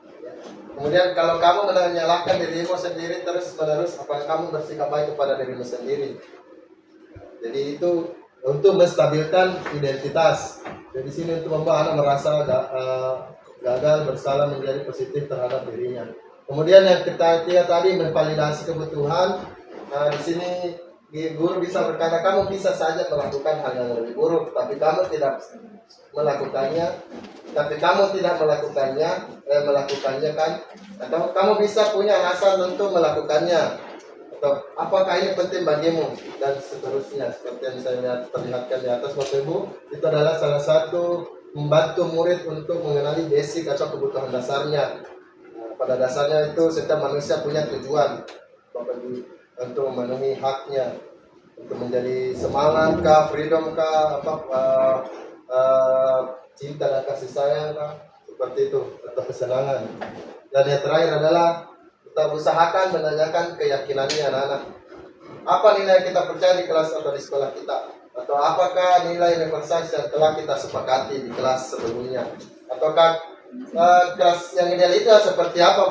C: Kemudian kalau kamu menyalahkan dirimu sendiri terus-menerus, apakah kamu bersikap baik kepada dirimu sendiri? Jadi itu untuk menstabilkan identitas. Jadi sini untuk membuat anak merasa gagal, bersalah, menjadi positif terhadap dirinya. Kemudian yang ketiga tadi memvalidasi kebutuhan. Nah di sini guru bisa berkata kamu bisa saja melakukan hal yang lebih buruk, tapi kamu tidak melakukannya kan? Atau kamu bisa punya alasan untuk melakukannya, atau apakah ini penting bagimu, dan seterusnya. Seperti yang saya perlihatkan di atas, Bapak Ibu, itu adalah salah satu membantu murid untuk mengenali basic atau kebutuhan dasarnya. Nah, pada dasarnya itu setiap manusia punya tujuan, Bapak Ibu, untuk memenuhi haknya, untuk menjadi semangat kah, freedom kah, cinta dan kasih sayang kah, seperti itu, atau kesenangan. Dan yang terakhir adalah kita usahakan menanyakan keyakinannya anak-anak. Apa nilai kita percaya di kelas atau di sekolah kita? Atau apakah nilai universal yang telah kita sepakati di kelas sebelumnya? Ataukah kelas yang ideal itu seperti apa?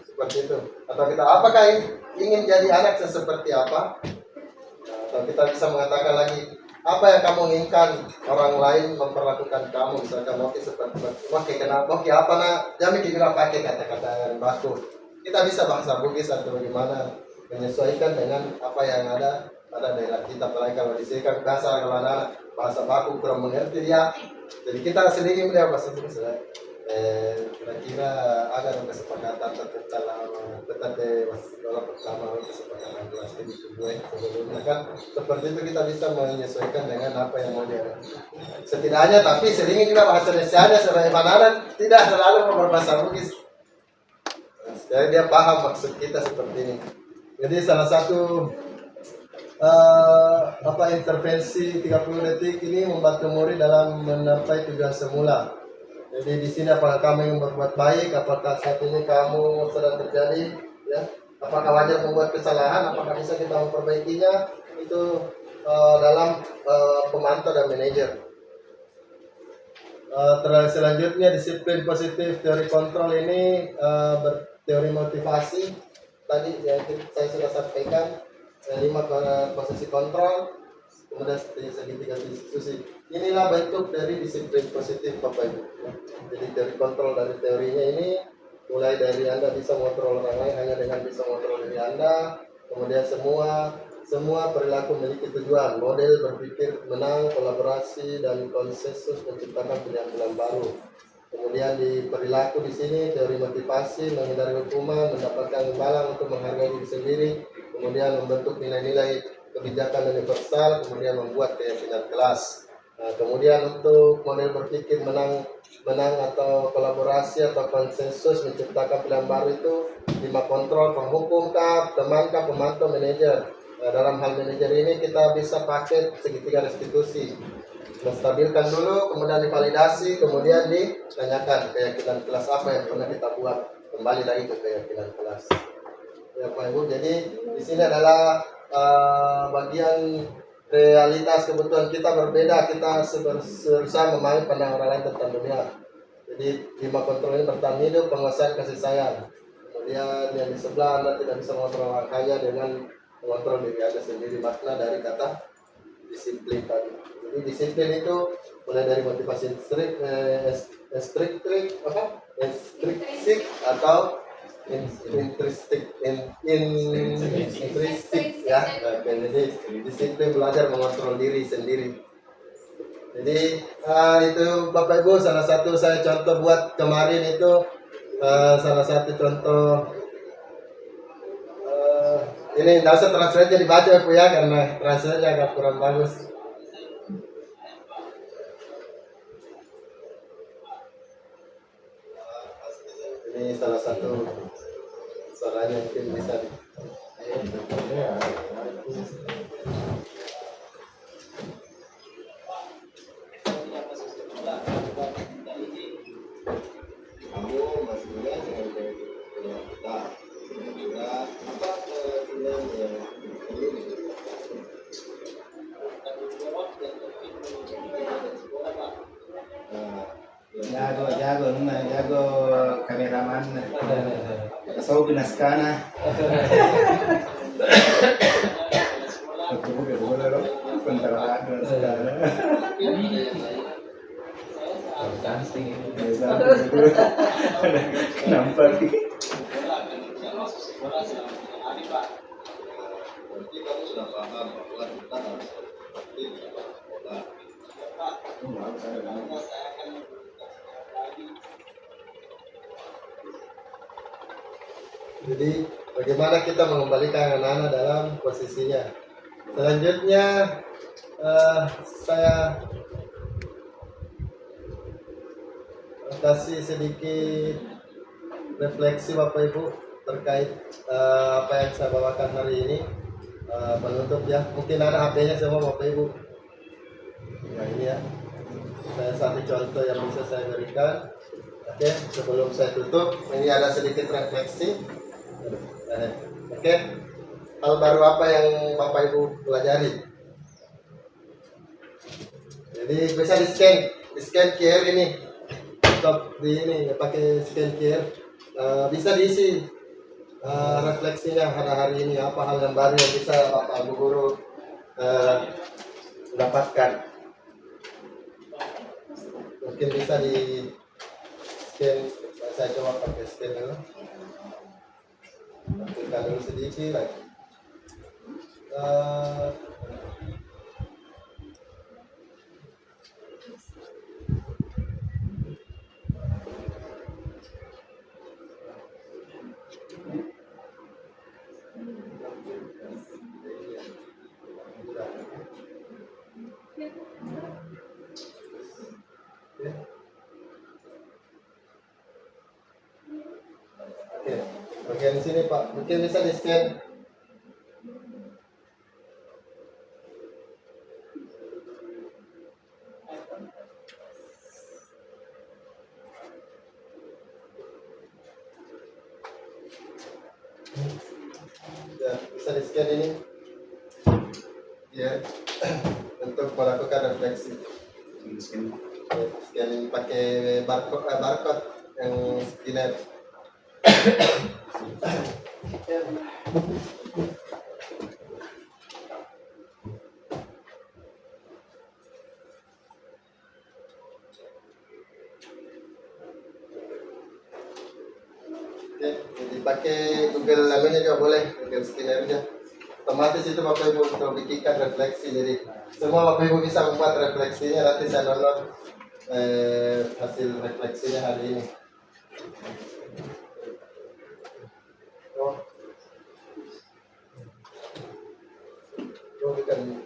C: Seperti itu. Atau kita apakah ingin jadi anak seperti apa? Atau kita bisa mengatakan lagi, apa yang kamu inginkan orang lain memperlakukan kamu, misalkan oke seperti oke apa nak jami kita pakai kata-kata yang baku. Kita bisa bahasa Bugis atau bagaimana menyesuaikan dengan apa yang ada pada daerah kita. Apalagi kalau di sini kan bahasa kalau anak bahasa baku kurang mengerti dia, jadi kita sedikit beliau bahasa Bugis ya. Kira-kira ada kesepakatan tetap sekolah pertama kesepakatan kelas ini sebelumnya kan seperti itu. Kita bisa menyesuaikan dengan apa yang mau dia setidaknya, tapi seringnya juga bahasa Indonesia ada sebagaimana tidak selalu berbahasa Bugis, jadi dia paham maksud kita seperti ini. Jadi salah satu intervensi 30 detik ini membantu murid dalam mencapai tujuan semula. Jadi di sini apakah kamu yang berbuat baik, apakah saat ini kamu sedang terjadi, ya, apakah wajar membuat kesalahan, apakah bisa kita memperbaikinya, itu dalam pemantau dan manajer. Selanjutnya disiplin positif teori kontrol ini teori motivasi tadi yang saya sudah sampaikan, 5 posisi kontrol, kemudian segitiga diskusi. Inilah bentuk dari disiplin positif Bapak Ibu. Jadi teori kontrol dari teorinya ini mulai dari Anda bisa mengontrol orang lain hanya dengan bisa mengontrol diri Anda. Kemudian semua perilaku memiliki tujuan, model berpikir menang, kolaborasi dan konsensus menciptakan pilihan-pilihan baru. Kemudian di perilaku di sini teori motivasi, menghindari hukuman, mendapatkan imbalan untuk menghargai diri sendiri, kemudian membentuk nilai-nilai kebijakan universal, kemudian membuat keyakinan kelas. Nah, kemudian untuk model berpikir menang atau kolaborasi atau konsensus menciptakan pilihan baru itu 5 kontrol, penghukum kah, teman kah, pemantau, manajer. Nah, dalam hal manajer ini kita bisa pakai segitiga restitusi. Menstabilkan dulu, kemudian divalidasi, kemudian ditanyakan keyakinan kelas apa yang pernah kita buat, kembali lagi ke keyakinan kelas. Ya Pak Ibu, jadi di sini adalah bagian realitas kebutuhan kita berbeda, kita berusaha memahami pandangan orang lain tentang dunia. Jadi 5 kontrol ini bertahan hidup, penguasaan kasih sayang. Kemudian yang di sebelah Anda tidak bisa mengontrol orang kaya dengan mengontrol diri Anda sendiri, makna dari kata disiplin tadi. Jadi disiplin itu mulai dari motivasi intrinsik atau intrinsic ya. Jadi disiplin belajar mengontrol diri sendiri. Jadi itu Bapak Ibu salah satu saya contoh buat kemarin itu salah satu contoh ini nggak usah translate dibaca ya Bu ya, karena translate agak kurang bagus. Ini salah satu suaranya mungkin bisa kamu maksudnya dengan kita apa
B: jago nuna jago kameraman so binaskana aku udah boleh loh pentaraan nampak
C: berarti kamu sudah paham bahwa kita harus seperti dalam sekolah. Jadi bagaimana kita mengembalikan anak-anak dalam posisinya. Selanjutnya saya kasih sedikit refleksi Bapak Ibu terkait apa yang saya bawakan hari ini. Penutup ya, mungkin ada HP-nya semua Bapak Ibu. Nah ini ya, saya satu contoh yang bisa saya berikan. Oke, sebelum saya tutup, ini ada sedikit refleksi. Oke, hal baru apa yang Bapak Ibu pelajari? Jadi bisa di scan QR ini, top di ini ya, pakai scan QR, bisa diisi refleksinya pada hari ini, apa hal yang baru yang bisa Bapak Ibu guru dapatkan. Mungkin bisa di scan, saya coba pakai scan dulu. Tampilkan dulu sedikit lagi. Oke, bagian sini Pak, mungkin bisa di scan. Ya, bisa di scan ini. Ya, untuk melakukan refleksi. Ya, scan pakai barcode yang scanner. Oke, jadi pakai Google namanya juga boleh, Google Scanner-nya. Otomatis itu Bapak Ibu untuk bikinkan refleksi. Jadi semua Bapak Ibu bisa membuat refleksinya. Nanti saya download hasil refleksinya hari ini. Oh, bukan.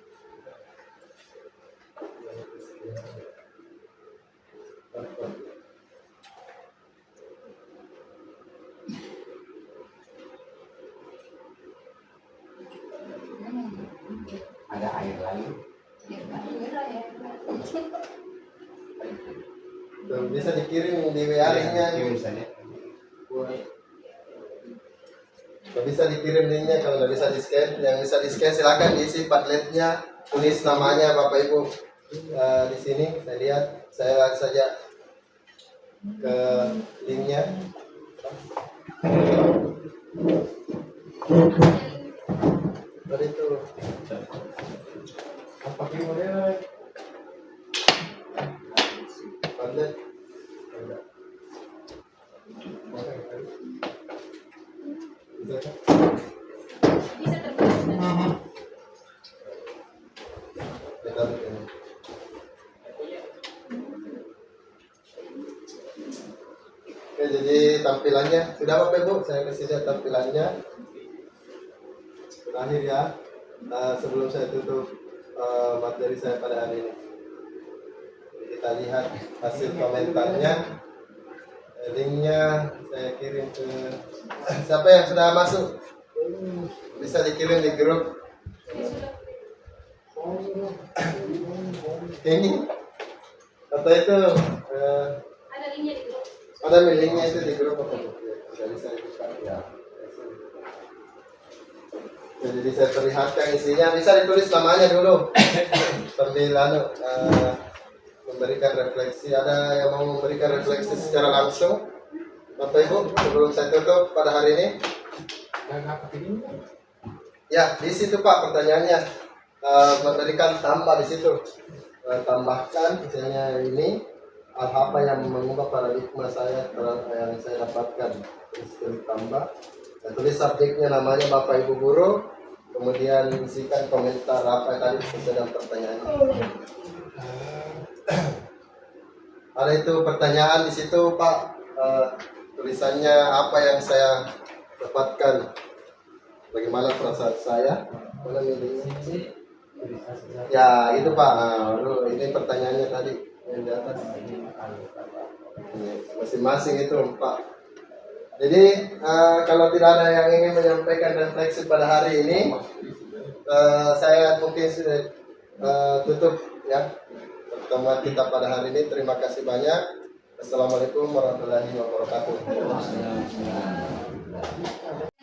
D: Ada air lagi.
C: Bisa dikirim di WA-nya. Kalau bisa dikirim linknya, kalau nggak bisa di scan, yang bisa di scan silakan diisi Padletnya, tulis namanya Bapak Ibu di sini. Saya lihat, saya saja ke linknya. Tadi itu apa model Padlet?
A: Bisa terbaca.
C: Oke, jadi tampilannya sudah Bapak Ibu, saya kasih lihat tampilannya. Terakhir ya, sebelum saya tutup materi saya pada hari ini. Jadi kita lihat hasil komentarnya. Linknya saya kirim ke siapa yang sudah masuk, bisa dikirim di grup ini atau itu
A: Ada linknya di grup.
C: ada linknya itu di grup apa jadi saya buka ya. Jadi saya perlihatkan isinya, bisa ditulis namanya dulu sambil memberikan refleksi. Ada yang mau memberikan refleksi secara langsung Bapak Ibu sebelum saya tutup pada hari ini? Ya, di situ Pak pertanyaannya, memberikan tambah di situ, tambahkan misalnya ini apa yang mengubah paradigma saya yang saya dapatkan, terus tambah, tulis subjeknya namanya Bapak Ibu guru, kemudian isikan komentar apa yang tadi sesuai dengan pertanyaan. Ada itu pertanyaan di situ Pak, tulisannya apa yang saya dapatkan, bagaimana perasaan saya, mana milihnya? Ya itu Pak, ini pertanyaannya tadi yang di atas, masing-masing itu Pak. Jadi kalau tidak ada yang ingin menyampaikan refleksi pada hari ini, saya mungkin sudah tutup ya pertemuan kita pada hari ini. Terima kasih banyak. Assalamualaikum warahmatullahi wabarakatuh.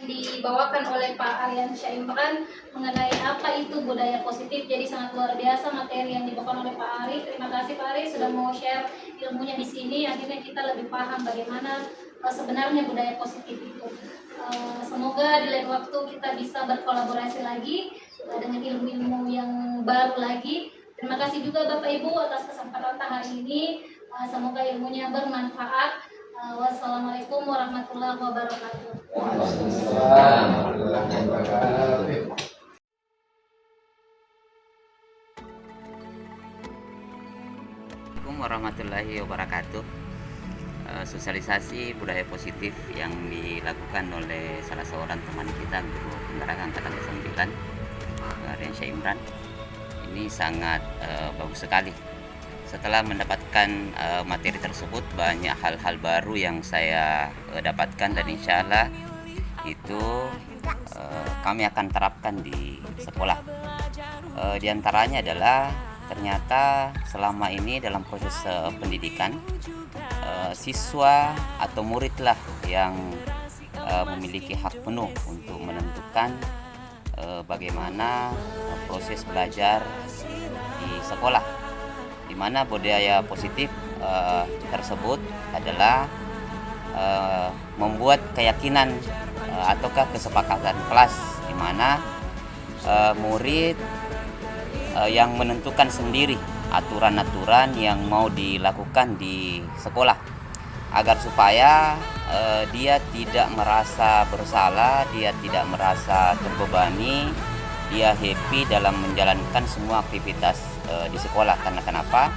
A: Dibawakan oleh Pak Aryansyah Imran mengenai apa itu budaya positif. Jadi sangat luar biasa materi yang dibawakan oleh Pak Ari. Terima kasih Pak Ari sudah mau share ilmunya di sini. Akhirnya kita lebih paham bagaimana sebenarnya budaya positif itu. Semoga di lain waktu kita bisa berkolaborasi lagi dengan ilmu-ilmu yang baru lagi. Terima kasih juga Bapak Ibu atas kesempatan hari ini. Semoga ilmunya bermanfaat. Wassalamualaikum warahmatullahi wabarakatuh.
D: Assalamualaikum warahmatullahi wabarakatuh. Sosialisasi budaya positif yang dilakukan oleh salah seorang teman kita, Guru Penerangan Angkatan 9, Aryansyah Imran, ini sangat bagus sekali. Setelah mendapatkan materi tersebut, banyak hal-hal baru yang saya dapatkan, dan insya Allah itu kami akan terapkan di sekolah. Di antaranya adalah ternyata selama ini dalam proses pendidikan, siswa atau muridlah yang memiliki hak penuh untuk menentukan bagaimana proses belajar di sekolah, di mana budaya positif tersebut adalah membuat keyakinan ataukah kesepakatan kelas, di mana murid yang menentukan sendiri aturan-aturan yang mau dilakukan di sekolah, agar supaya dia tidak merasa bersalah, dia tidak merasa terbebani, dia happy dalam menjalankan semua aktivitas di sekolah. Karena kenapa?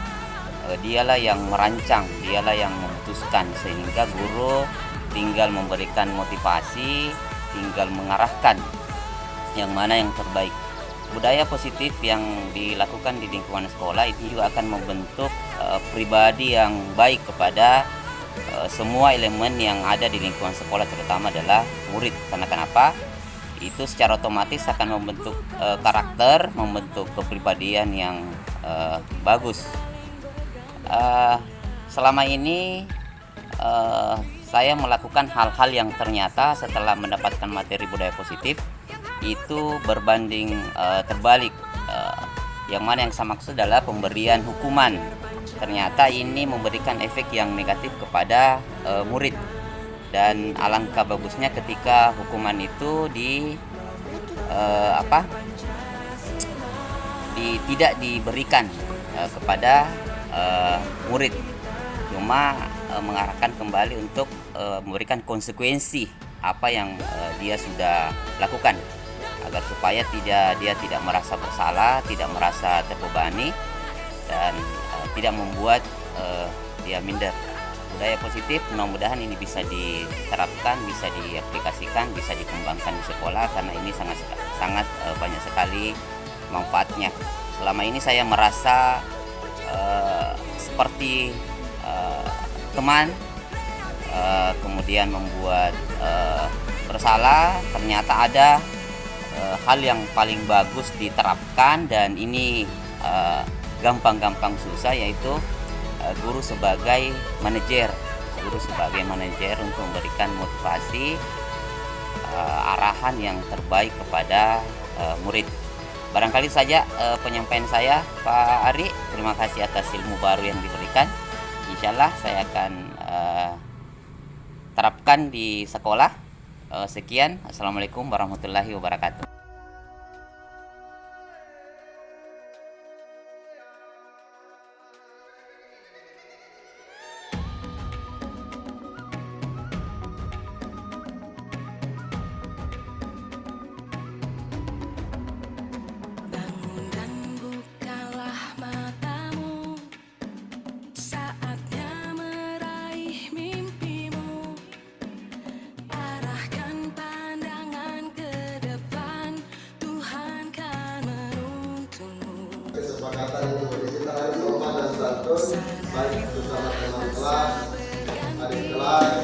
D: Dialah yang merancang, dialah yang memutuskan, sehingga guru tinggal memberikan motivasi, tinggal mengarahkan yang mana yang terbaik. Budaya positif yang dilakukan di lingkungan sekolah itu juga akan membentuk pribadi yang baik kepada semua elemen yang ada di lingkungan sekolah, terutama adalah murid. Karena kenapa? Itu secara otomatis akan membentuk karakter, membentuk kepribadian yang bagus. Selama ini saya melakukan hal-hal yang ternyata setelah mendapatkan materi budaya positif itu berbanding terbalik. Yang mana yang saya maksud adalah pemberian hukuman. Ternyata ini memberikan efek yang negatif kepada murid, dan alangkah bagusnya ketika hukuman itu tidak diberikan kepada murid, cuma mengarahkan kembali untuk memberikan konsekuensi apa yang dia sudah lakukan, agar supaya dia tidak merasa bersalah, tidak merasa terbebani, dan tidak membuat dia minder. Budaya positif mudah-mudahan ini bisa diterapkan, bisa diaplikasikan, bisa dikembangkan di sekolah, karena ini sangat banyak sekali manfaatnya. Selama ini saya merasa seperti teman, kemudian membuat bersalah. Ternyata ada hal yang paling bagus diterapkan, dan ini gampang-gampang susah, yaitu guru sebagai manajer untuk memberikan motivasi, arahan yang terbaik kepada murid. Barangkali saja penyampaian saya, Pak Ari. Terima kasih atas ilmu baru yang diberikan. Insyaallah saya akan terapkan di sekolah. Sekian. Assalamualaikum warahmatullahi wabarakatuh.
C: Kesepakatan ini, jadi kita harus sopan dan santun, baik bersama teman kelas, adik kelas,